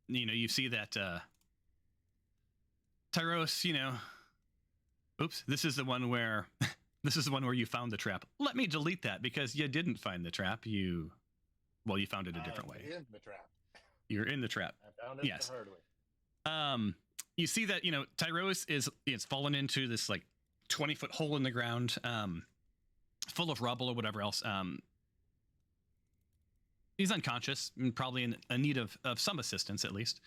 you see that Tyros, oops, this is the one where you found the trap. Let me delete that because you didn't find the trap. You found it a different way. In the trap. You're in the trap. I found it Yes. the hard way. You see that, Tyros is fallen into this like 20-foot hole in the ground, full of rubble or whatever else. He's unconscious and probably in need of some assistance at least.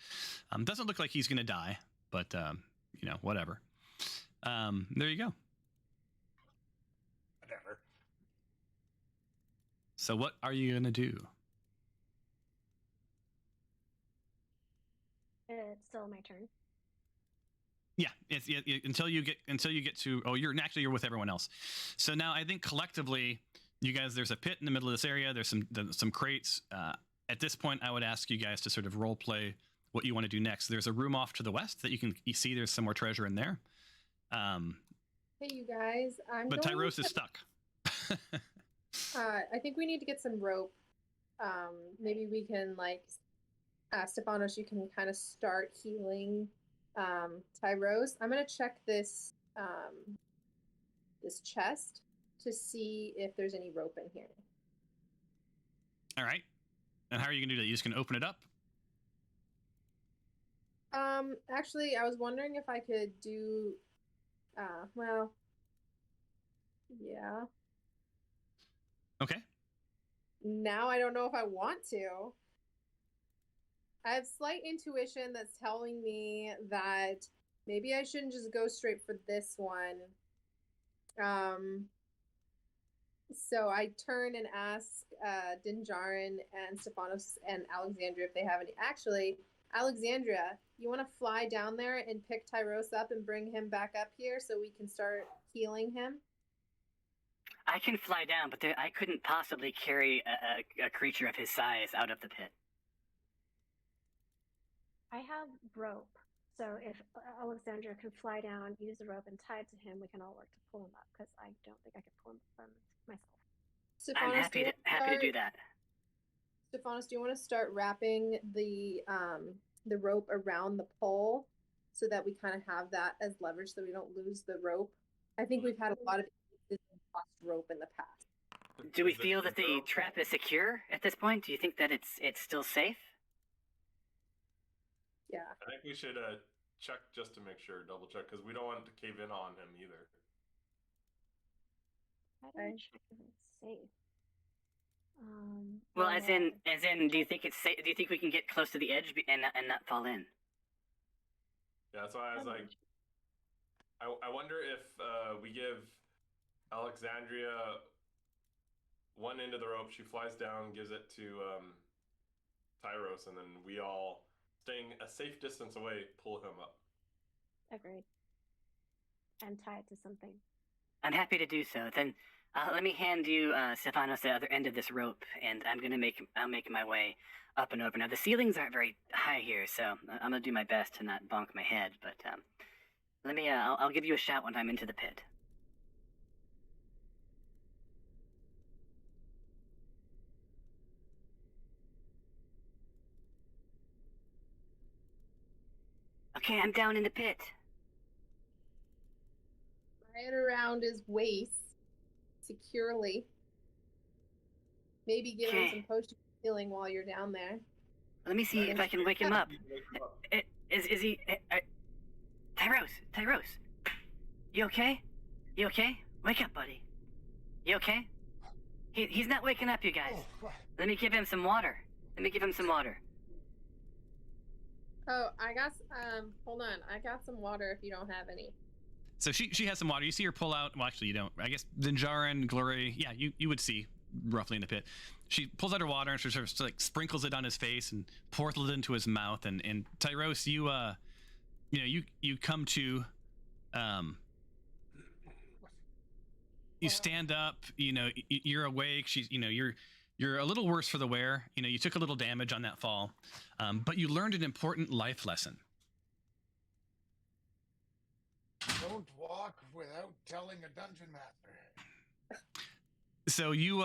Doesn't look like he's going to die, but whatever. There you go. Whatever. So what are you going to do? It's still my turn. Yeah, until you get to. Oh, you're with everyone else. So now I think collectively, you guys, there's a pit in the middle of this area. There's some crates. At this point, I would ask you guys to sort of role play what you want to do next. There's a room off to the west that you see. There's some more treasure in there. Hey, you guys. But Tyros is stuck. I think we need to get some rope. Maybe we can Stephanos, you can kind of start healing Tyros. I'm gonna check this chest to see if there's any rope in here. All right. And how are you gonna do that? You just gonna open it up? Actually, I was wondering if I could do. Yeah. Okay. Now I don't know if I want to. I have slight intuition that's telling me that maybe I shouldn't just go straight for this one. So I turn and ask Dinjarin and Stephanos and Alexandria if they have any. Actually, Alexandria, you want to fly down there and pick Tyros up and bring him back up here so we can start healing him? I can fly down, but I couldn't possibly carry a creature of his size out of the pit. I have rope, so if Alexandria can fly down, use the rope, and tie it to him, we can all work to pull him up, because I don't think I can pull him up myself. I'm happy to do that. Stephanos, do you want to start wrapping the rope around the pole so that we kind of have that as leverage so we don't lose the rope? I think we've had a lot of lost rope in the past. Do we feel that the trap is secure at this point? Do you think that it's still safe? Yeah. I think we should check just to make sure, double check, because we don't want to cave in on him either. How do I check if it's safe? Well, as in, do you think it's safe? Do you think we can get close to the edge and not fall in? Yeah, that's why I was like, I wonder if we give Alexandria one end of the rope, she flies down, gives it to Tyros, and then we all, staying a safe distance away, pull him up. Agreed. And tie it to something. I'm happy to do so. Then let me hand you, Stephanos, the other end of this rope, and I'll make my way up and over. Now the ceilings aren't very high here, so I'm gonna do my best to not bonk my head. But let me, I'll give you a shout when I'm into the pit. Okay, I'm down in the pit. Right around his waist, securely. Maybe give him some potion healing while you're down there. Let me see if I can wake him up. Is he... Tyros. You okay? You okay? Wake up, buddy. You okay? He's not waking up, you guys. Oh, Let me give him some water. Oh, I got hold on. I got some water if you don't have any. So she has some water. You see her pull out. Well, actually, you don't. I guess Dinjarin, Glory. Yeah, you would see roughly in the pit. She pulls out her water and she sort of like sprinkles it on his face and pours it into his mouth. And Tyros, you come to, you stand up. You're awake. She's you're a little worse for the wear. You took a little damage on that fall, but you learned an important life lesson. Don't walk without telling a dungeon master. So you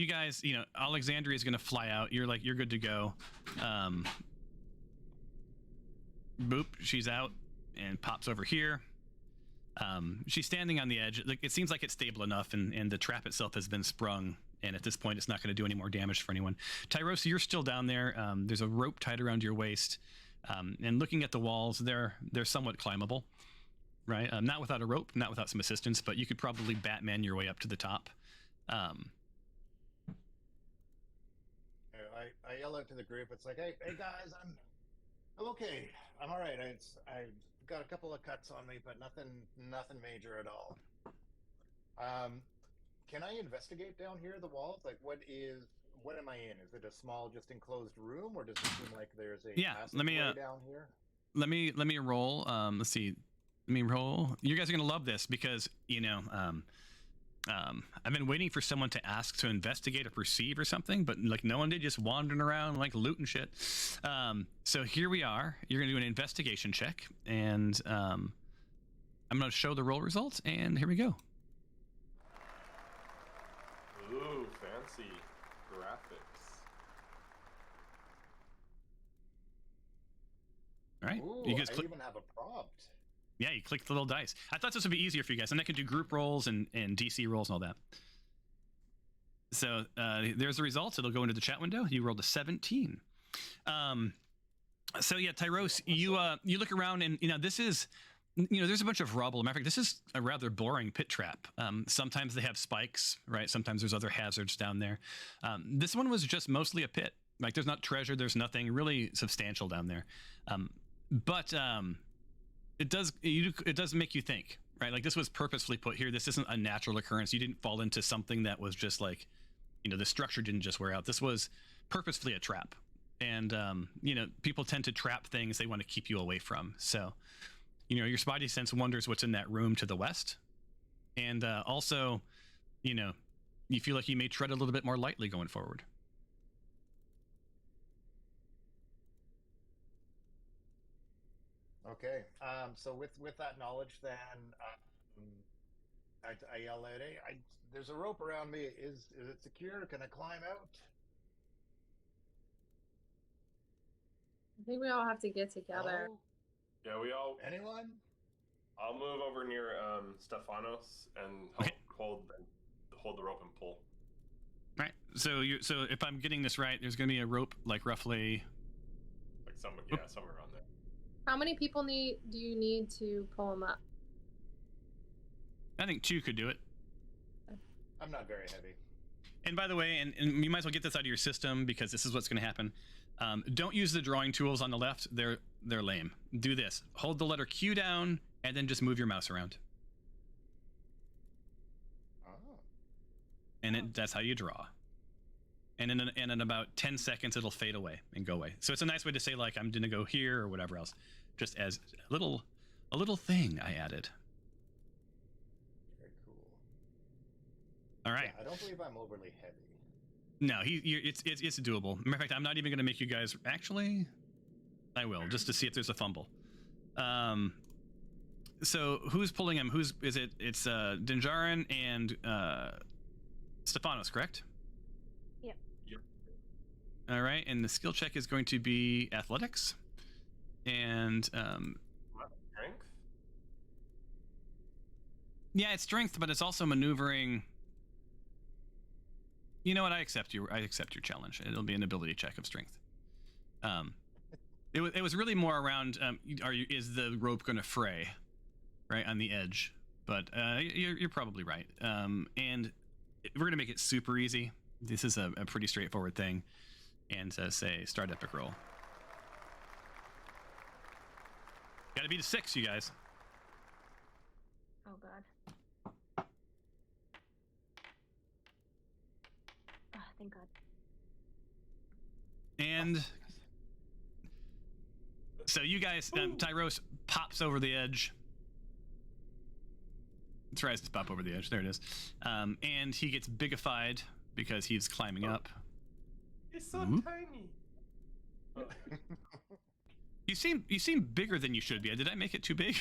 guys, Alexandria is gonna fly out. You're good to go. Boop, she's out and pops over here. She's standing on the edge. Like, it seems like it's stable enough, and the trap itself has been sprung. And at this point, it's not going to do any more damage for anyone. Tyros, you're still down there. There's a rope tied around your waist, and looking at the walls, they're somewhat climbable, right? Not without a rope, not without some assistance, but you could probably Batman your way up to the top. I yell out to the group. It's like, hey guys, I'm okay. I'm all right. I've got a couple of cuts on me, but nothing major at all. Can I investigate down here the walls? Like, what am I in? Is it a small, just enclosed room, or does it seem like there's a passageway down here? Let me roll. Let's see. Let me roll. You guys are gonna love this because I've been waiting for someone to ask to investigate or perceive or something, but like no one did, just wandering around like looting shit. So here we are. You're gonna do an investigation check, and I'm gonna show the roll results, and here we go. Ooh, fancy graphics. All right. Ooh, You guys I even have a prompt. Yeah, you click the little dice. I thought this would be easier for you guys, and I can do group rolls and DC rolls and all that. So there's the results. It'll go into the chat window. You rolled a 17. So yeah, Tyros, you look around, and this is, there's a bunch of rubble. Matter of fact, this is a rather boring pit trap. Sometimes they have spikes, right? Sometimes there's other hazards down there. This one was just mostly a pit. Like, there's not treasure. There's nothing really substantial down there. But it does make you think, right? Like, this was purposefully put here. This isn't a natural occurrence. You didn't fall into something that was just like, the structure didn't just wear out. This was purposefully a trap. And, people tend to trap things they want to keep you away from. So, your spidey sense wonders what's in that room to the west. And also, you feel like you may tread a little bit more lightly going forward. Okay. So with that knowledge, then I yell out, "Hey, there's a rope around me. Is it secure? Can I climb out?" I think we all have to get together. Hello? Yeah, we all. Anyone? I'll move over near Stefanos and help hold the rope and pull. Right. So if I'm getting this right, there's going to be a rope like roughly Like somewhere around there. How many people do you need to pull them up? I think 2 could do it. I'm not very heavy. And by the way, and you might as well get this out of your system because this is what's going to happen. Don't use the drawing tools on the left. They're lame. Do this. Hold the letter Q down and then just move your mouse around. Oh. And that's how you draw. And in about 10 seconds, it'll fade away and go away. So it's a nice way to say, like, I'm going to go here or whatever else. Just as a little thing I added. Very cool. All right. Yeah, I don't believe I'm overly heavy. No, it's doable. Matter of fact, I'm not even going to make you guys. Actually, I will, just to see if there's a fumble. So who's pulling him? It's Dinjarin and Stefanos, correct? Yep. All right, and the skill check is going to be athletics, and Strength? yeah, it's strength, but it's also maneuvering. You know what? I accept your challenge. It'll be an ability check of strength. It was really more around is the rope going to fray, right on the edge? But you're probably right. And we're gonna make it super easy. This is a pretty straightforward thing, and say start epic roll. Gotta beat a 6, you guys. Oh god. Oh, thank god. And so you guys, Tyros pops over the edge. Tries to pop over the edge. There it is. And he gets bigified because he's climbing up. It's so tiny. You seem bigger than you should be. Did I make it too big?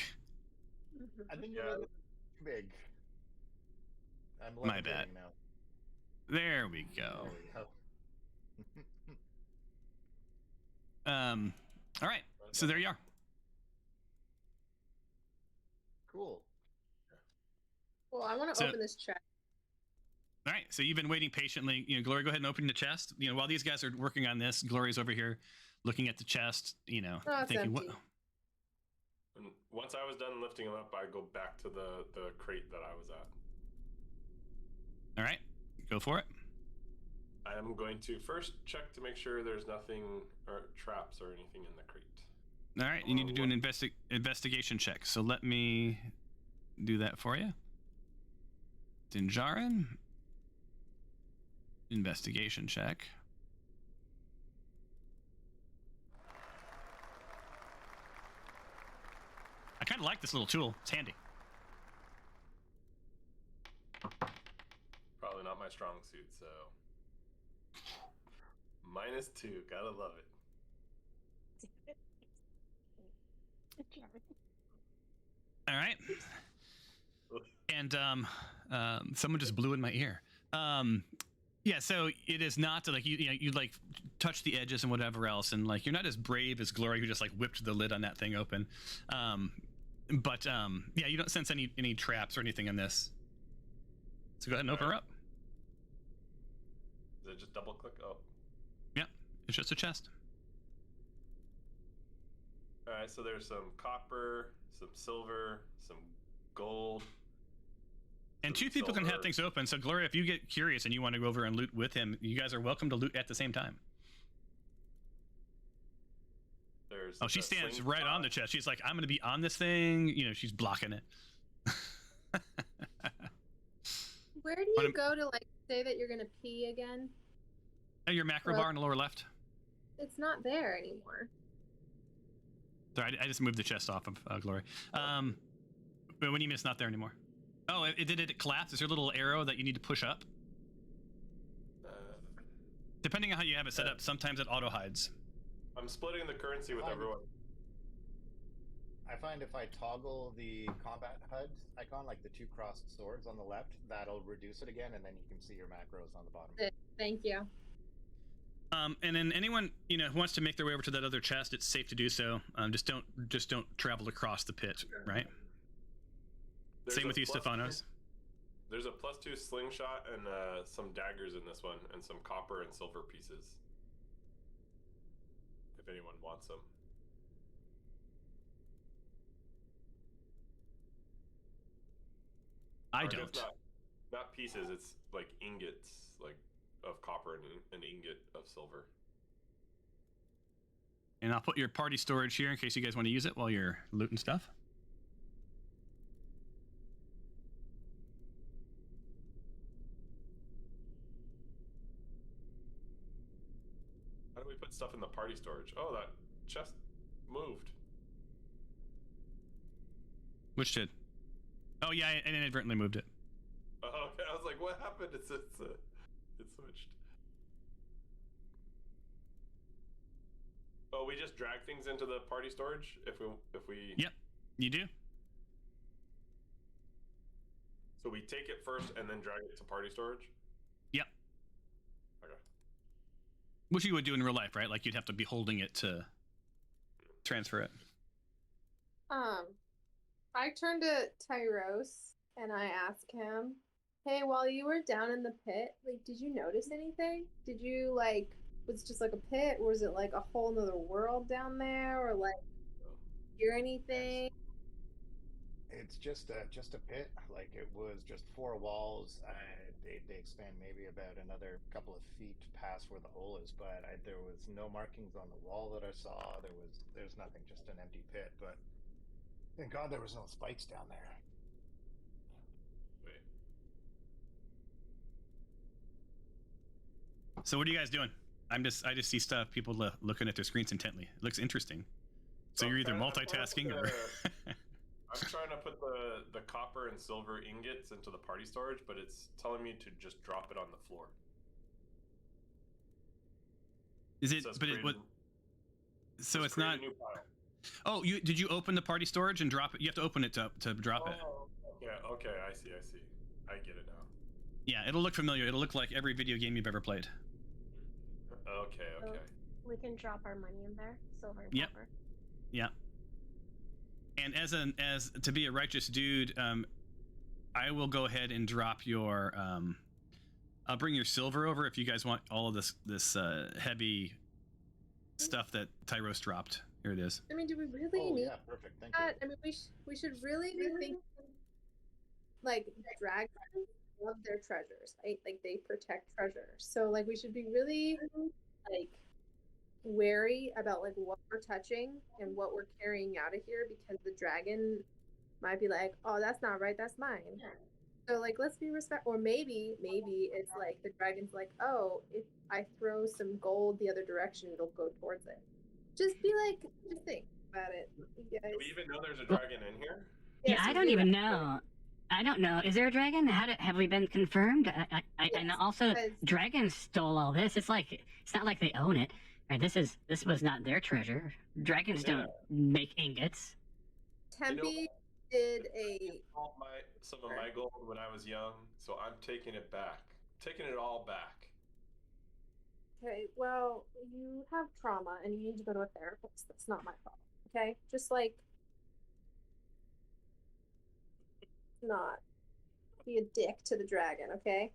I think you're too big. I'm My bad. now. There we go. There we go. All right. So there you are. Cool. Well, I want to open this chest. All right. So you've been waiting patiently. Glory, go ahead and open the chest. While these guys are working on this, Glory's over here looking at the chest. Oh, it's thinking, empty. And once I was done lifting him up, I go back to the crate that I was at. All right. Go for it. I am going to first check to make sure there's nothing or traps or anything in the crate. All right. You need to do an investigation check. So let me do that for you. Dinjarin. Investigation check. I kind of like this little tool. It's handy. Probably not my strong suit, so -2. Gotta love it. All right. And someone just blew in my ear. Yeah, so it is not like you like touch the edges and whatever else, and like you're not as brave as Glory, who just like whipped the lid on that thing open. But yeah, you don't sense any traps or anything in this. So go ahead and open her up. Is it just double click? Oh. Yeah, it's just a chest. All right, so there's some copper, some silver, some gold. And 2 people can have things open. So Gloria, if you get curious and you want to go over and loot with him, you guys are welcome to loot at the same time. There's she stands right on the chest. She's like, I'm going to be on this thing. She's blocking it. Where do you go to like say that you're gonna pee again? Your macro bar in the lower left. It's not there anymore. Sorry, I just moved the chest off of Glory. What do you mean it's not there anymore? Oh, did it collapse? Is there a little arrow that you need to push up? Depending on how you have it set up, sometimes it auto hides. I'm splitting the currency with everyone. I find if I toggle the combat HUD icon, like the 2 crossed swords on the left, that'll reduce it again, and then you can see your macros on the bottom. Thank you. And then anyone who wants to make their way over to that other chest, it's safe to do so. Just don't travel across the pit, right? Same with you, Stefanos. There's a +2 slingshot and some daggers in this one, and some copper and silver pieces. If anyone wants them. I don't. Not pieces. It's like ingots, like of copper and an ingot of silver. And I'll put your party storage here in case you guys want to use it while you're looting stuff. How do we put stuff in the party storage? Oh, that chest moved. Which did? Oh yeah, I inadvertently moved it. Oh, okay. I was like, what happened? It switched. Oh, we just drag things into the party storage if we. Yep, you do. So we take it first and then drag it to party storage. Yep. Okay. Which you would do in real life, right? Like you'd have to be holding it to transfer it. I turned to Tyros and I asked him, "Hey, while you were down in the pit, like, did you notice anything? Did you was it just like a pit, or was it like a whole nother world down there, or like hear anything?" It's just a pit. Like it was just four walls. They expand maybe about another couple of feet past where the hole is, but there was no markings on the wall that I saw. There's nothing, just an empty pit. But thank God there was no spikes down there. Wait. So what are you guys doing? I just see stuff, people looking at their screens intently. It looks interesting. So you're either multitasking or. I'm trying to put the copper and silver ingots into the party storage, but it's telling me to just drop it on the floor. Is it? Says But it create what? a- So says it's create a not. new pile. Oh, did you open the party storage and drop it? You have to open it to drop it. Oh, yeah. Okay, I see. I get it now. Yeah, it'll look familiar. It'll look like every video game you've ever played. Okay. So we can drop our money in there, silver and Yep. copper. Yeah. And as to be a righteous dude, I will go ahead and drop your. I'll bring your silver over if you guys want all of this heavy stuff that Tyros dropped. Here it is. I mean, do we really Oh need yeah, perfect. Thank that? you. I mean, we should really be thinking, like, dragons love their treasures, right? Like, they protect treasure. So, like, we should be really, like, wary about, like, what we're touching and what we're carrying out of here, because the dragon might be like, oh, that's not right, that's mine. So, like, let's be respectful. Or maybe it's like the dragon's like, oh, if I throw some gold the other direction, it'll go towards it. Just think about it, you guys. Do we even know there's a dragon in here? Yeah, Yes, I we don't do. even know. I don't know. Is there a dragon? Have we been confirmed? And Yes, also, because- dragons stole all this. It's not like they own it. Right? This was not their treasure. Dragons don't make ingots. Tempe did a All some of my gold when I was young, so I'm taking it back. Taking it all back. okay. Well, you have trauma and you need to go to a therapist. That's not my problem. Okay, just like not be a dick to the dragon. Okay.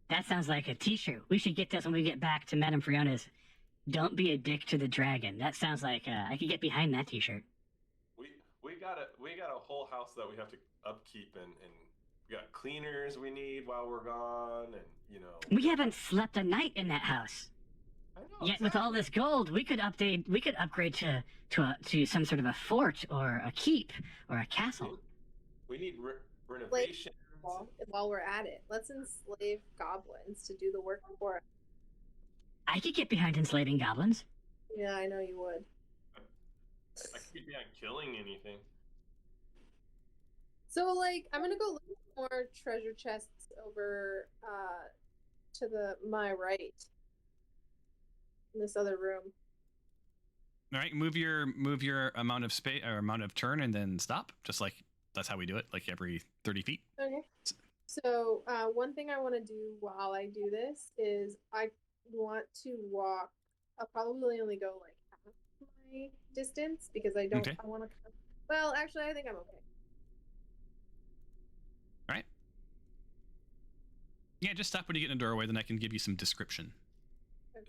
That sounds like a T-shirt. We should get this when we get back to Madame Fiona's. Don't be a dick to the dragon. That sounds like I could get behind that T-shirt. We got a whole house that we have to upkeep and we got cleaners we need while we're gone, and We haven't slept a night in that house. I know, Yet with all this gold, we could upgrade to some sort of a fort or a keep or a castle. We need renovations. While we're at it, let's enslave goblins to do the work for us. I could get behind enslaving goblins. Yeah, I know you would. I keep on killing anything. So, like, I'm gonna go look for more treasure chests over to my right. In this other room. All right, move your amount of space or amount of turn and then stop. Just like that's how we do it, like every 30 feet. Okay. So, one thing I want to do while I do this is I want to walk. I'll probably only go like half my distance because I don't. Okay. I want to. Well, actually, I think I'm okay. All right. Yeah, just stop when you get in a doorway, then I can give you some description.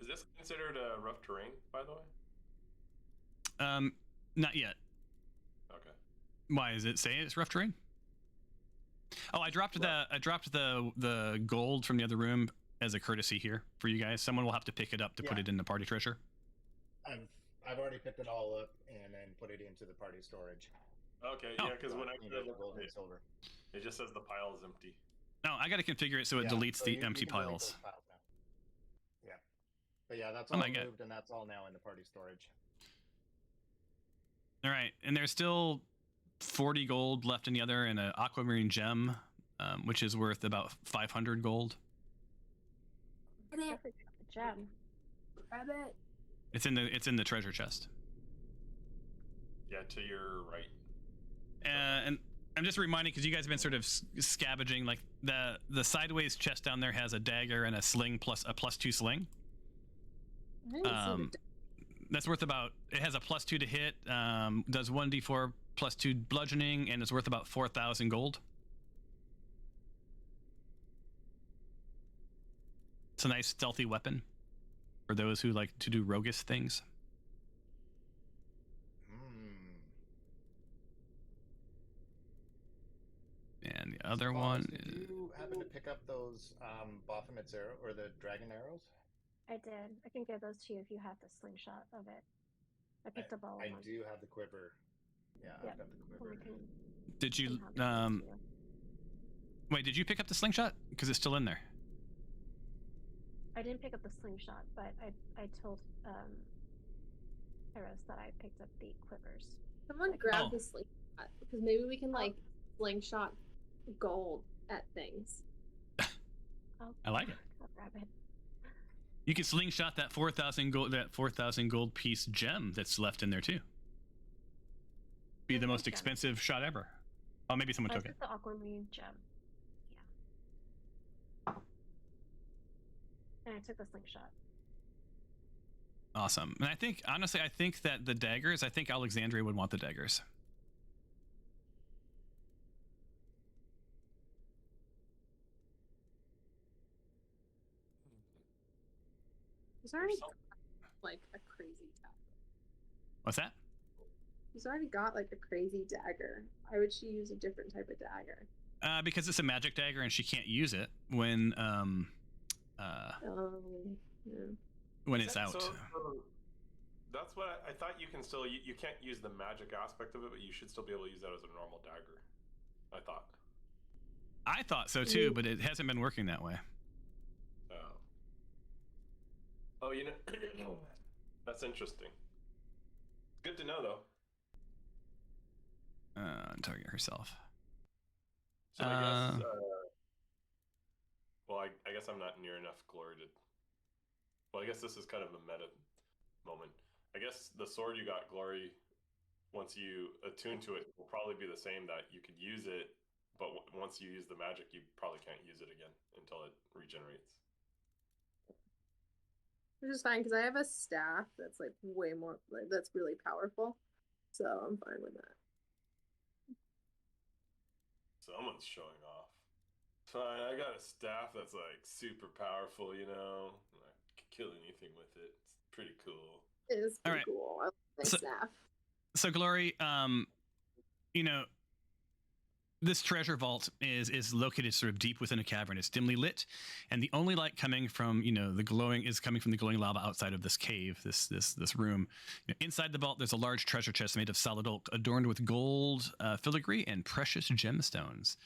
Is this considered rough terrain, by the way? Not yet. Okay. Why is it say it's rough terrain? Oh, I dropped the gold from the other room as a courtesy here for you guys. Someone will have to pick it up to put Yeah. it in the party treasure. I've already picked it all up and then put it into the party storage. Okay, Oh. yeah, because when I Cleaned put up it, the gold and silver. it just says the pile is empty. No, I got to configure it so it Yeah, deletes so the you empty can delete piles. those piles now. Yeah, but yeah, that's Oh all my God. moved and that's all now in the party storage. All right, and there's still 40 gold left in the other, and an aquamarine gem, which is worth about 500 gold. That's a good gem. Grab it. It's in the treasure chest. Yeah, to your right. And I'm just reminding because you guys have been sort of scavenging. Like the sideways chest down there has a dagger and a sling plus a +2 sling. I didn't see the That's worth about. It has a +2 to hit. Does 1d4 +2 bludgeoning, and it's worth about 4,000 gold. It's a nice stealthy weapon for those who like to do roguish things. The other Boss, one did is... you happen to pick up those Baphomet's arrow or the dragon arrows? I did. I can give those to you if you have the slingshot of it. I picked up all of I them. do have the quiver. Yeah, Yep. I've got the Well, quiver. I can Did you somehow give them to you. wait, did you pick up the slingshot? Because it's still in there. I didn't pick up the slingshot, but I told Eris that I picked up the quivers. Someone Like- grab Oh. the slingshot because maybe we can like slingshot gold at things. I like it. I'll grab it. You can slingshot that 4,000 gold piece gem that's left in there too. Be the most Gem. expensive shot ever. Oh, maybe someone I took it. took the aquamarine gem. Yeah. And I took the slingshot. Awesome. And I think, honestly, I think that the daggers, I think Alexandria would want the daggers. He's already some- got, like a crazy dagger. What's that? He's already got like a crazy dagger. Why would she use a different type of dagger? Because it's a magic dagger and she can't use it when Yeah. it's out. So, that's what I thought. You can still you can't use the magic aspect of it, but you should still be able to use that as a normal dagger. I thought. I thought so too, but it hasn't been working that way. Oh, you know, that's interesting. Good to know, though. Target herself. So I guess, well, I guess I'm not near enough glory to. Well, I guess this is kind of a meta moment. I guess the sword you got, glory, once you attune to it, will probably be the same. That you could use it, but once you use the magic, you probably can't use it again until it regenerates. Which is fine because I have a staff that's like way more that's really powerful. So I'm fine with that. Someone's showing off. Fine, I got a staff that's like super powerful, you know. I can kill anything with it. It's pretty cool. It is All pretty right. cool. I like my So- staff. So Glory, you know, this treasure vault is located sort of deep within a cavern. It's dimly lit, and the only light coming from the glowing is coming from the glowing lava outside of this cave, this room. Inside the vault, there's a large treasure chest made of solid oak, adorned with gold filigree and precious gemstones.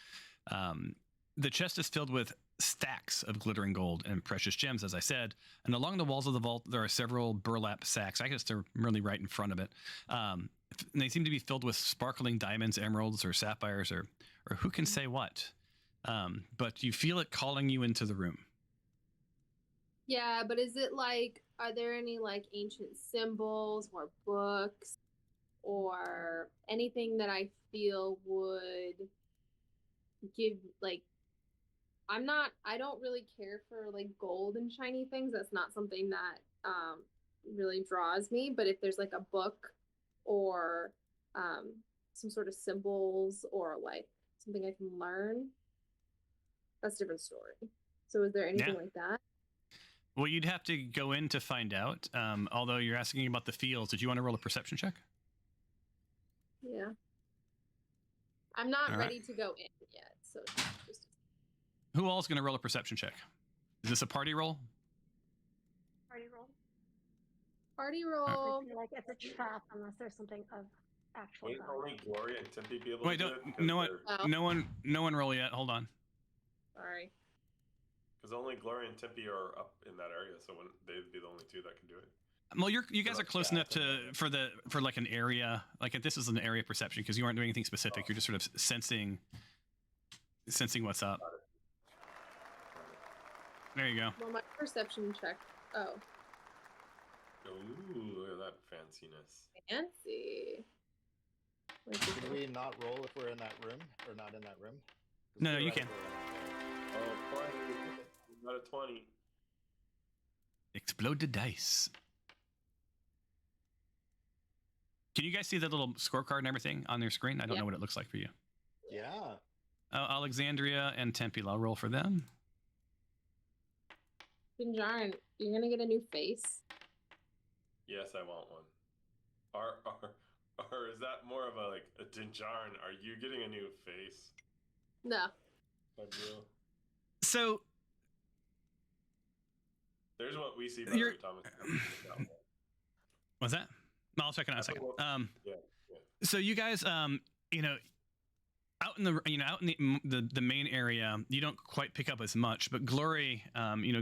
The chest is filled with stacks of glittering gold and precious gems, as I said. And along the walls of the vault, there are several burlap sacks. I guess they're really right in front of it. And they seem to be filled with sparkling diamonds, emeralds, or sapphires, or who can say what. But you feel it calling you into the room. Yeah, but is it like, are there any like ancient symbols or books or anything that I feel would give like, I don't really care for like gold and shiny things. That's not something that really draws me. But if there's like a book or some sort of symbols or like something I can learn, that's a different story. So is there anything like that? Well, you'd have to go in to find out. Although you're asking about the fields, did you want to roll a perception check? Yeah. I'm not All right. ready to go in yet. So just Who all's going to roll a perception check? Is this a party roll? Party roll. party I roll. feel like it's a trap unless there's something of actual Wouldn't value. only Glory and Tempe be able Wait, to do don't, it? Because no one, Oh. no one roll yet. Hold on. Sorry. Because only Glory and Tempe are up in that area, so they'd be the only two that can do it. Well, you guys are close Yeah, enough for like an area, like this is an area perception because you aren't doing anything specific. You're just sort of sensing what's up. There you go. Well, my perception check. Oh, Ooh, look at that fanciness. fancy. Like, Can we not roll if we're in that room or not in that room? 'Cause No, you can. theoretically- Oh, 20. We got a 20. Explode the dice. Can you guys see the little scorecard and everything on their screen? I don't Yeah. know what it looks like for you. Yeah. Alexandria and Tempe, I'll roll for them. Dinjarin, you're gonna get a new face. Yes, I want one. Or is that more of a Dinjarin? Are you getting a new face? No, Ideal. So There's what we see, by the way, Thomas. what's that? I'll check it out in a second. Yeah. So you guys, you know, out in the main area, you don't quite pick up as much. But Glory,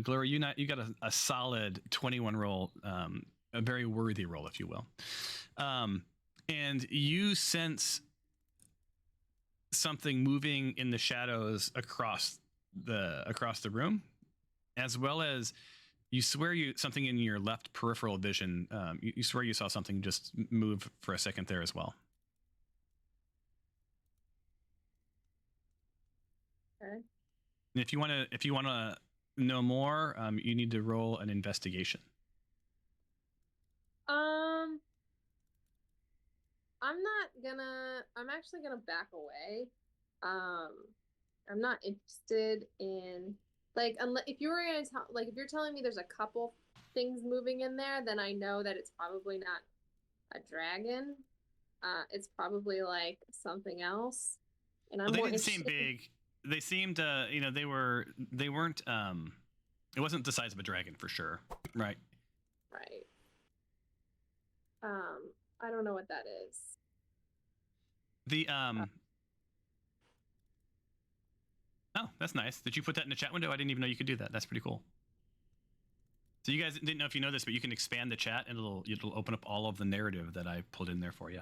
Glory, you got a solid 21 roll, a very worthy roll, if you will, and you sense something moving in the shadows across the room, as well as you swear something in your left peripheral vision. You swear you saw something just move for a second there as well. Okay. And if you want to know more, you need to roll an investigation. I'm actually gonna back away. I'm not interested in unless if you were gonna tell if you're telling me there's a couple things moving in there, then I know that it's probably not a dragon. It's probably like something else. And I'm they more didn't seem interested- big. They seemed they weren't it wasn't the size of a dragon for sure, right? Right. I don't know what that is. The Oh, that's nice. Did you put that in the chat window? I didn't even know you could do that. That's pretty cool. So you guys didn't know if you know this, but you can expand the chat and it'll open up all of the narrative that I pulled in there for you.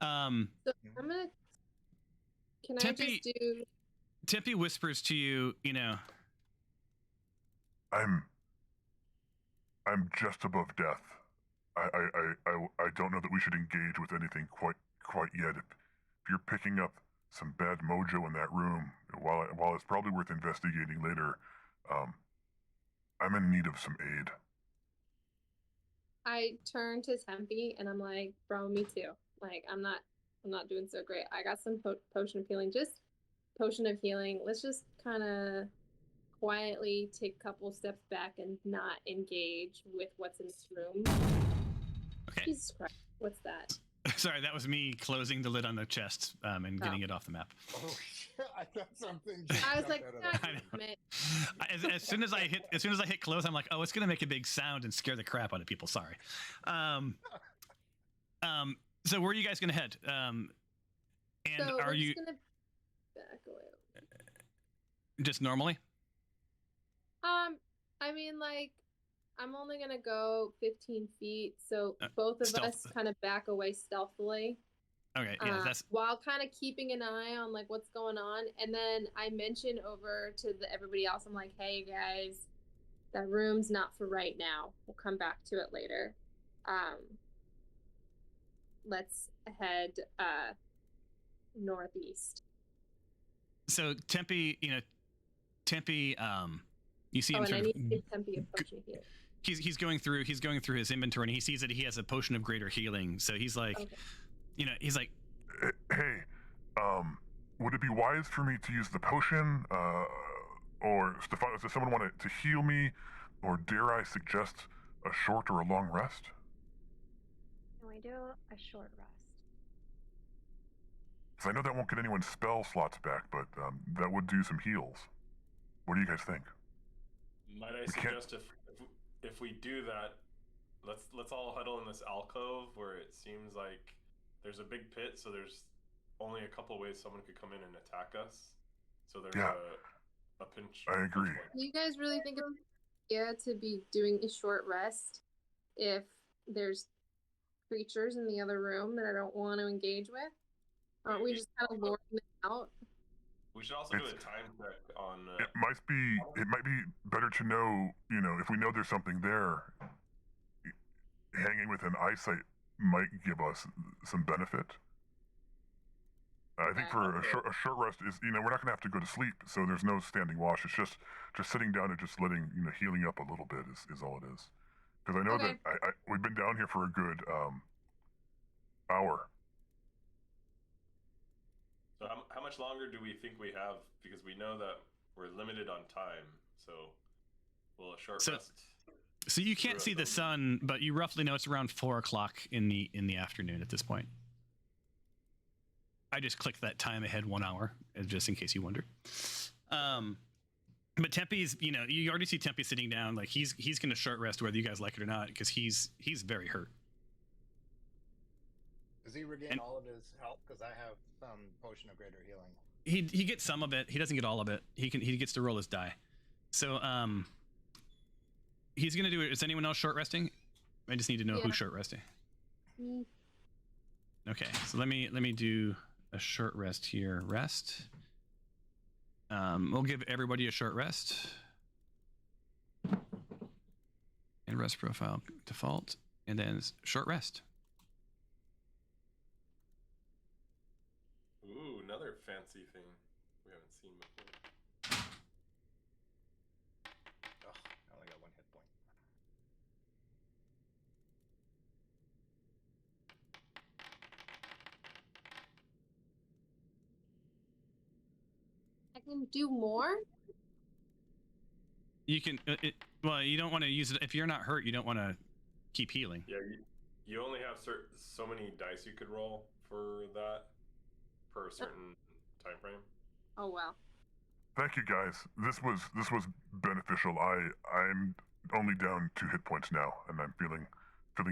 So I'm gonna. Can Tempe, I just do? Tempe whispers to you, I'm just above death. I don't know that we should engage with anything quite yet. If you're picking up some bad mojo in that room, while it's probably worth investigating later, I'm in need of some aid. I turn to Tempe and I'm like, bro, me too. Like, I'm not doing so great. I got some potion of healing. Just potion of healing. Let's just kind of quietly take a couple steps back and not engage with what's in this room. Okay. Jesus Christ, what's that? Sorry, that was me closing the lid on the chest and getting it off the map. Oh shit! I thought something. I was like, I know. As soon as I hit close, I'm like, oh, it's gonna make a big sound and scare the crap out of people. Sorry. So where are you guys gonna head? And so are you gonna back away? just normally? I mean, like, I'm only gonna go 15 feet, so both of us kind of back away stealthily. Okay, yeah, that's while kind of keeping an eye on like what's going on, and then I mention over to everybody else. I'm like, hey guys, that room's not for right now. We'll come back to it later. Let's head northeast. so Tempe, you see him and sort I of, need to give Tempe a potion here. he's going through his inventory and he sees that he has a potion of greater healing. So he's like, Okay. He's like, Hey, would it be wise for me to use the potion, or Stefano, does someone want to heal me, or dare I suggest a short or a long rest? Can we do a short rest? Because I know that won't get anyone's spell slots back, but that would do some heals. What do you guys think? Might I suggest if we do that, let's all huddle in this alcove where it seems like there's a big pit, so there's only a couple ways someone could come in and attack us. So there's a pinch. I agree. Do you guys really think it's a good idea to be doing a short rest if there's creatures in the other room that I don't want to engage with? Aren't we just kind of luring them out? We should also do a time check on. It might be better to know, if we know there's something there, hanging within eyesight might give us some benefit. I think for a short rest is, we're not going to have to go to sleep, so there's no standing watch. It's just sitting down and just letting, healing up a little bit is all it is. Because I know that we've been down here for a good hour. So how much longer do we think we have? Because we know that we're limited on time. So will a short rest? So you can't see the sun, but you roughly know it's around 4 o'clock in the afternoon at this point. I just clicked that time ahead 1 hour, just in case you wondered. But Tempe's, you already see Tempe sitting down. Like he's going to short rest whether you guys like it or not because he's very hurt. Does he regain all of his health? Because I have some potion of greater healing. He gets some of it. He doesn't get all of it. He gets to roll his die. So he's going to do it. Is anyone else short resting? I just need to know who's short resting. Mm. Okay, so let me do a short rest here. Rest. We'll give everybody a short rest. And rest profile default, and then short rest. Ooh, another fancy thing we haven't seen before. Oh, I only got 1 hit point. I can do more. You can. Well, you don't want to use it if you're not hurt. You don't want to keep healing. Yeah, you only have so many dice you could roll for that per certain time frame. Oh wow. Thank you, guys. This was beneficial. I'm only down 2 hit points now, and I'm feeling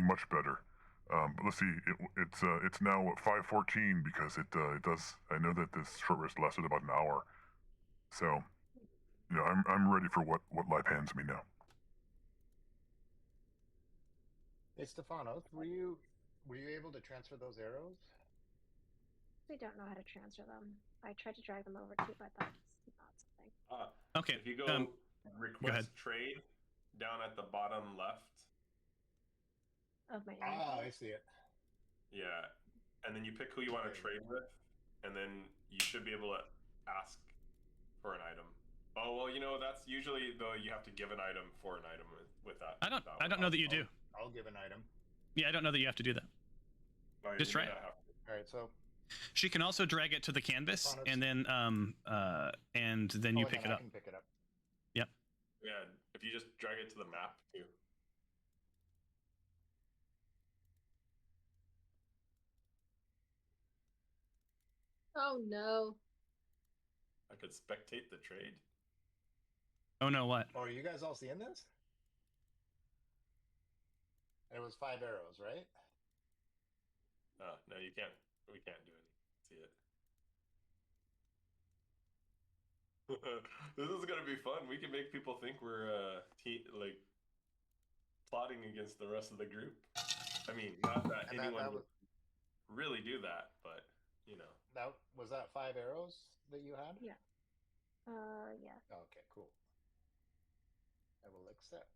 much better. But let's see. It's now what, 5:14 because it does. I know that this short rest lasted about an hour, so I'm ready for what life hands me now. Hey, Stefanos, were you able to transfer those arrows? I don't know how to transfer them. I tried to drag them over too, but that's not something. Okay. If you go request go ahead. trade down at the bottom left. Of my I see it. Yeah, and then you pick who you want to trade with, and then you should be able to ask for an item. Oh well, that's usually though you have to give an item for an item with that. I don't know that you do. I'll give an item. Yeah, I don't know that you have to do that. Oh, Just try it. All right, so She can also drag it to the canvas, and then you pick it I up. can pick it up. Yep. Yeah, if you just drag it to the map too. Oh no. I could spectate the trade. Oh no, what? Oh, are you guys all seeing this? And it was 5 arrows, right? No, you can't. We can't do it. See it. This is gonna be fun. We can make people think we're plotting against the rest of the group. I mean, not that And anyone that would really do that, but was that 5 arrows that you had? Yeah. Yeah. Okay, cool. I will accept.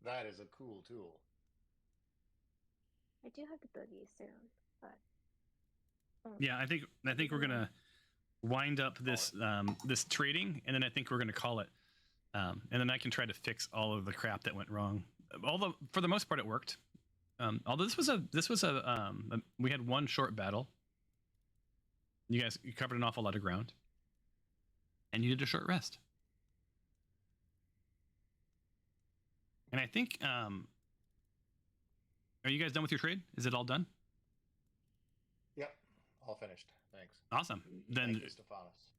That is a cool tool. I do have to boogie soon, but. Yeah, I think we're gonna wind up this this trading, and then I think we're gonna call it, and then I can try to fix all of the crap that went wrong. Although for the most part it worked. Although this was we had one short battle. You covered an awful lot of ground, and you did a short rest. And I think, are you guys done with your trade? Is it all done? Yep, all finished. Thanks. Awesome. Then Thank you, Stefanos.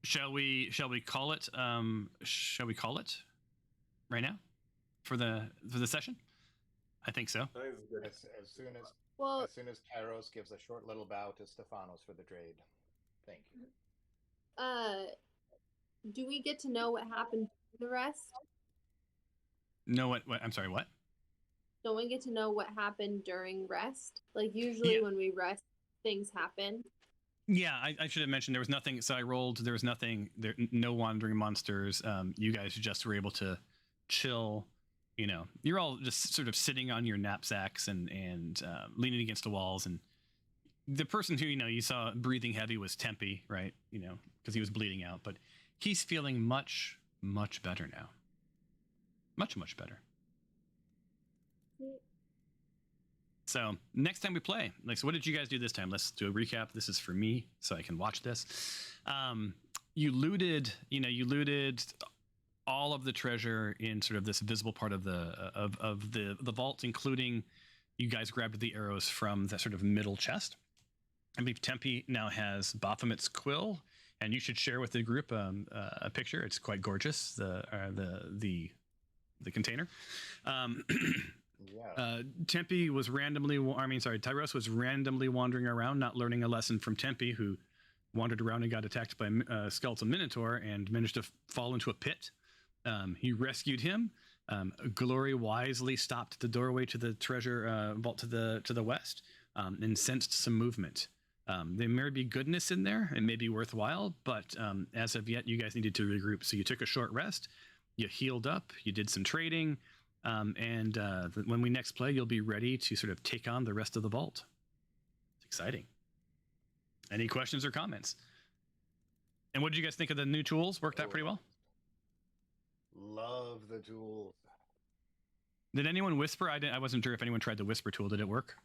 shall we call it? Shall we call it right now for the session? I think so. As soon as Kairos gives a short little bow to Stefanos for the trade. Thank you. Do we get to know what happened to the rest? No, what? I'm sorry, what? Don't we get to know what happened during rest? Like usually when we rest, things happen. Yeah, I should have mentioned there was nothing. So I rolled. There was nothing. There, no wandering monsters. You guys just were able to chill. You're all just sort of sitting on your knapsacks and leaning against the walls. And the person who you saw breathing heavy was Tempe, right? Because he was bleeding out, but he's feeling much better now. Much better. So next time we play, so what did you guys do this time? Let's do a recap. This is for me, so I can watch this. You looted all of the treasure in sort of this visible part of the vault, including, you guys grabbed the arrows from that sort of middle chest. I believe Tempe now has Baphomet's quill, and you should share with the group a picture. It's quite gorgeous. The container. Tempe was Tyros was randomly wandering around, not learning a lesson from Tempe, who wandered around and got attacked by a skeletal minotaur and managed to fall into a pit. He rescued him. Glory wisely stopped the doorway to the treasure vault to the west and sensed some movement. There may be goodness in there. It may be worthwhile, but as of yet, you guys needed to regroup. So you took a short rest. You healed up. You did some trading. And when we next play, you'll be ready to sort of take on the rest of the vault. It's exciting. Any questions or comments? And what did you guys think of the new tools? Worked out pretty well? Love the tools. Did anyone whisper? I wasn't sure if anyone tried the whisper tool. Did it work?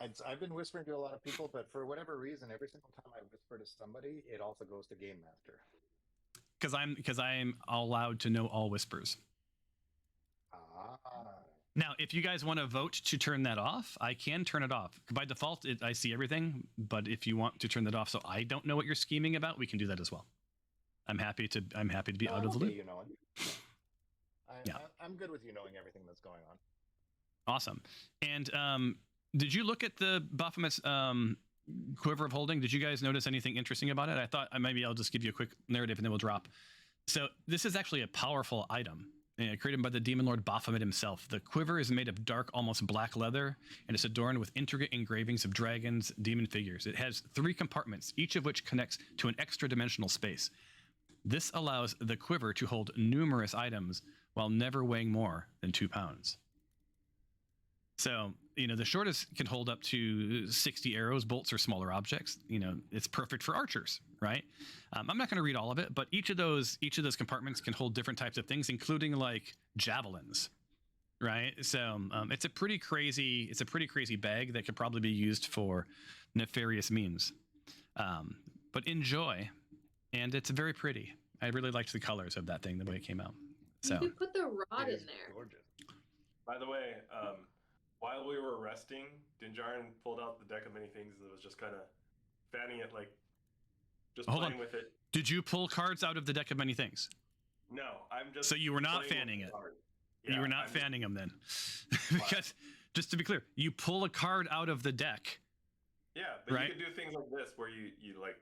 I've been whispering to a lot of people, but for whatever reason, every single time I whisper to somebody, it also goes to Game Master. Because I'm allowed to know all whispers. Now, if you guys want to vote to turn that off, I can turn it off. By default, I see everything, but if you want to turn that off so I don't know what you're scheming about, we can do that as well. I'm happy to be out of the loop. You know it. I'm good with you knowing everything that's going on. Awesome. And did you look at the Baphomet's Quiver of Holding? Did you guys notice anything interesting about it? I thought maybe I'll just give you a quick narrative and then we'll drop. So this is actually a powerful item. Created by the Demon Lord Baphomet himself. The quiver is made of dark, almost black leather, and it's adorned with intricate engravings of dragons, demon figures. It has 3 compartments, each of which connects to an extra-dimensional space. This allows the quiver to hold numerous items while never weighing more than 2 pounds. So, the shortest can hold up to 60 arrows, bolts, or smaller objects. It's perfect for archers, right? I'm not going to read all of it, but each of those compartments can hold different types of things, including like javelins, right? So it's a pretty crazy bag that could probably be used for nefarious means. But enjoy, and it's very pretty. I really liked the colors of that thing, the way it came out. So you could put the rod in there. Gorgeous. By the way, while we were resting, Dinjarin pulled out the deck of many things and was just kind of fanning it, like just playing with it. Did you pull cards out of the deck of many things? No, I'm just. So you were not fanning it. Yeah, you were not fanning them then, because just to be clear, you pull a card out of the deck. Yeah, but right? You can do things like this where you like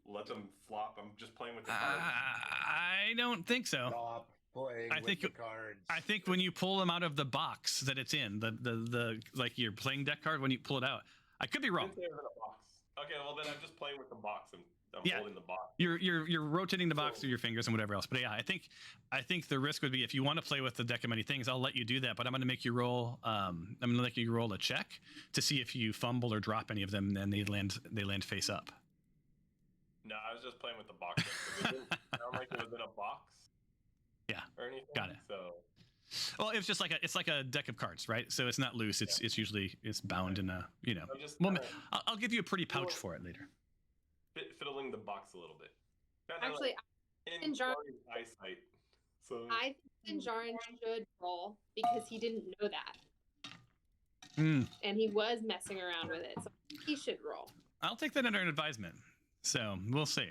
let them flop. I'm just playing with the cards. I don't think so. Stop playing with the cards. I think when you pull them out of the box that it's in, the like your playing deck card, when you pull it out, I could be wrong. Okay, well then I'm just playing with the box and I'm holding the box. You're rotating the box through your fingers and whatever else. But yeah, I think the risk would be if you want to play with the deck of many things, I'll let you do that. But I'm going to make you roll. I'm going to let you roll a check to see if you fumble or drop any of them, and they land face up. No, I was just playing with the box. It didn't sound like it was in a box. Yeah. Or anything. Got it. So. Well, it's just like a deck of cards, right? So it's not loose. It's usually bound in a I'll give you a pretty pouch for it later. Fiddling the box a little bit. Actually, in Jari's eyesight. So I think Dinjarin should roll because he didn't know that. And he was messing around with it, so he should roll. I'll take that under an advisement. So we'll see,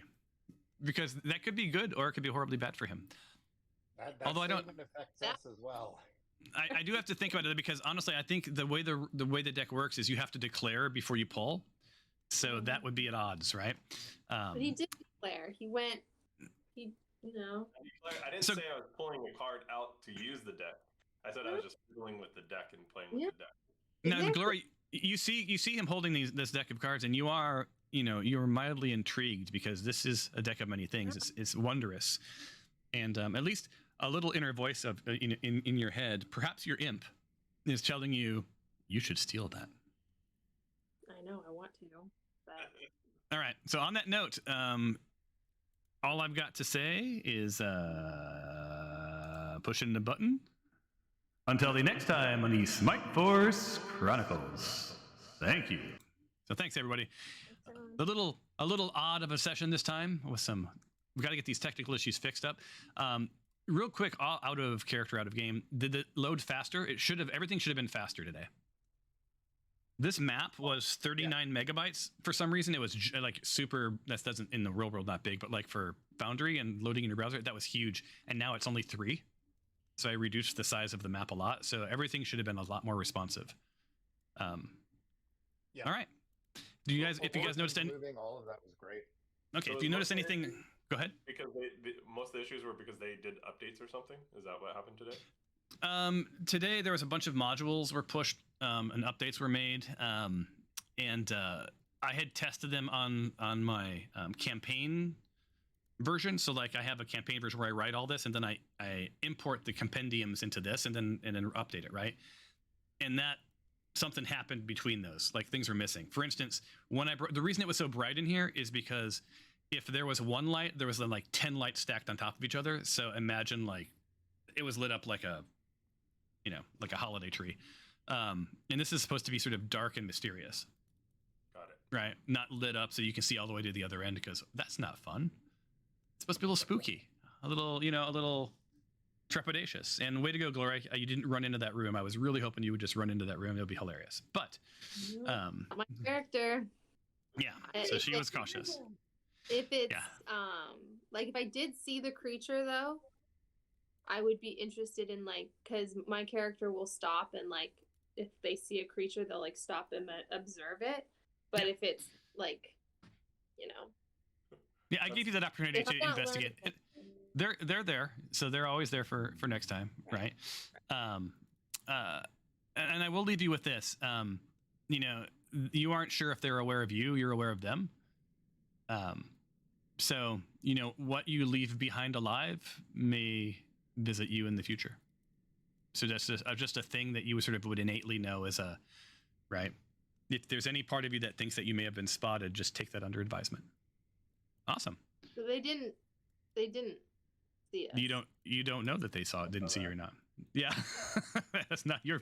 because that could be good or it could be horribly bad for him. That although I don't affects us as well. I do have to think about it, because honestly, I think the way the deck works is you have to declare before you pull, so that would be at odds, right? But he did declare. He went. I didn't say I was pulling a card out to use the deck. I said I was just fiddling with the deck and playing with the deck. Now, Glory, you see him holding this deck of cards, and you are mildly intrigued because this is a deck of many things. It's wondrous, and at least a little inner voice of in your head, perhaps your imp, is telling you should steal that. I know I want to, but all right. So on that note, all I've got to say is pushing the button. Until the next time on the Smite Force Chronicles. Thank you. So thanks everybody. A little odd of a session this time with we got to get these technical issues fixed up. real quick, out of character, out of game, did it load faster? Everything should have been faster today. This map was 39 megabytes for some reason. It was like super. That doesn't in the real world not big, but like for Foundry and loading in your browser, that was huge. And now it's only 3. So I reduced the size of the map a lot. So everything should have been a lot more responsive. All right. Do you guys? If you guys noticed any, moving, all of that was great. Okay. So If you notice anything, go ahead. Because most of the issues were because they did updates or something. Is that what happened today? Today there was a bunch of modules were pushed and updates were made, and I had tested them on my campaign version. So like I have a campaign version where I write all this, and then I import the compendiums into this, and then update it, right? And that something happened between those, like things were missing. For instance, when the reason it was so bright in here is because if there was one light, there was then like 10 lights stacked on top of each other. So imagine like it was lit up like a holiday tree. And this is supposed to be sort of dark and mysterious. Got it. Right? Not lit up so you can see all the way to the other end, because that's not fun. It's supposed to be a little spooky, a little trepidatious. And way to go, Gloria. You didn't run into that room. I was really hoping you would just run into that room. It would be hilarious. But my character. Yeah. So she was cautious. If it's like if I did see the creature though, I would be interested in like, because my character will stop and like if they see a creature they'll like stop and observe it. But if it's like, yeah, I gave you that opportunity to investigate. They're there, so they're always there for next time, right? And I will leave you with this. You aren't sure if they're aware of you. You're aware of them. So what you leave behind alive may visit you in the future. So that's just a thing that you sort of would innately know as a right. If there's any part of you that thinks that you may have been spotted, just take that under advisement. Awesome. So they didn't see us. You don't know that they didn't see you or not. Yeah. that's not your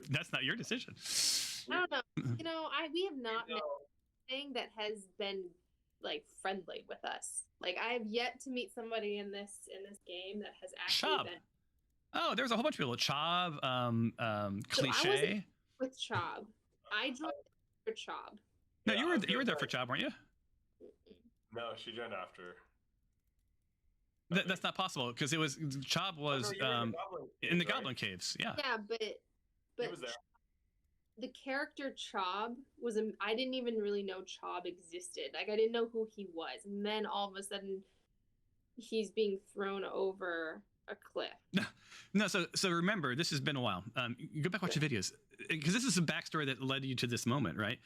decision. I don't know. We have not met anything that has been like friendly with us. Like I have yet to meet somebody in this game that has actually been. Oh, there's a whole bunch of people. Chob, Cliche. So I wasn't with Chob. I joined for Chob. No, you were there for Chob, weren't you? No, she joined after. That's not possible because Chob was in the Goblin Caves. Yeah. Yeah, but he was there. The character Chob I didn't even really know Chob existed. Like I didn't know who he was, and then all of a sudden, he's being thrown over a cliff. No, so remember, this has been a while. You go back watch the videos because this is a backstory that led you to this moment, right?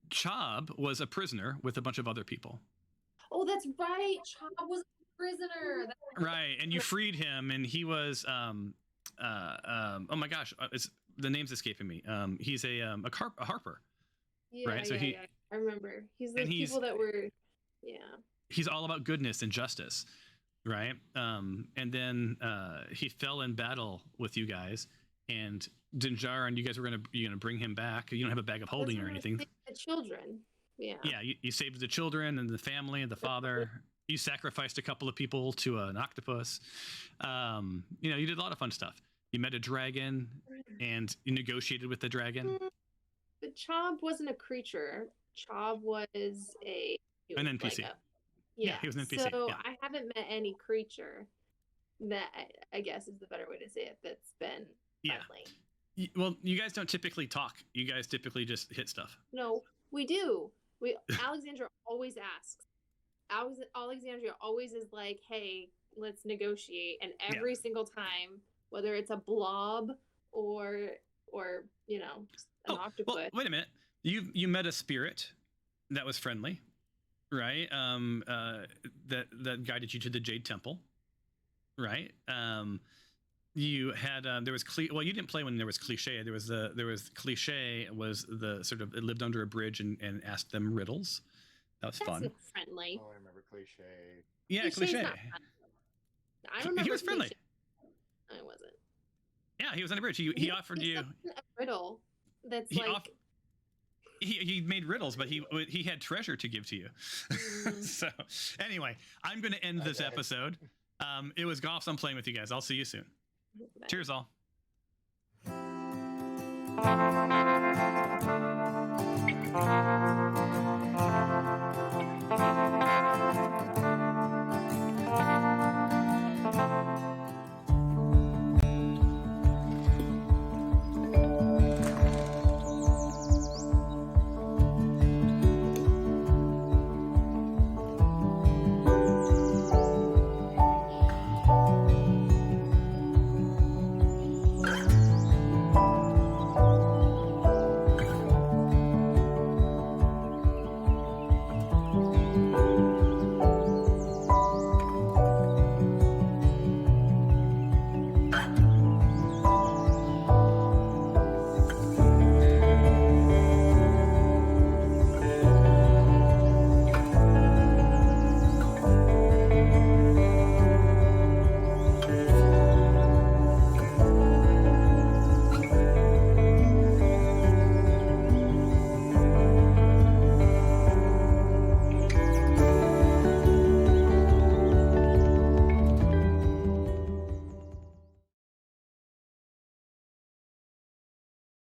Chob was a prisoner with a bunch of other people. Oh, that's right. Chob was a prisoner. Right, and you freed him, and he was oh my gosh, the name's escaping me. He's a harper. Yeah, right? So yeah. I remember. He's the people that were. Yeah. He's all about goodness and justice, right? And then he fell in battle with you guys, and Dinjar, and you guys were gonna bring him back. You don't have a bag of holding or anything. The children. Yeah. Yeah, you saved the children and the family and the father. You sacrificed a couple of people to an octopus. You did a lot of fun stuff. You met a dragon and you negotiated with the dragon. But Chob wasn't a creature. Chob was an NPC. Yeah, he was an NPC. So yeah. I haven't met any creature that I guess is the better way to say it that's been friendly. Yeah. Well, you guys don't typically talk. You guys typically just hit stuff. No, we do. Alexandra always asks. Alexandria always is like, "Hey, let's negotiate," and every single time, whether it's a blob or an octopus. Well, wait a minute. You met a spirit that was friendly, right? That guided you to the Jade Temple, right? You had there was you didn't play when there was Cliche. There was Cliche was the sort of it lived under a bridge and asked them riddles. That was fun. Friendly. Oh, I remember Cliche. Yeah, Cliche. I remember he was friendly. I wasn't. Yeah, he was on the bridge. He offered you a riddle. That's he made riddles, but he had treasure to give to you. So anyway, I'm going to end this episode. It was awesome playing with you guys. I'll see you soon. Cheers, all.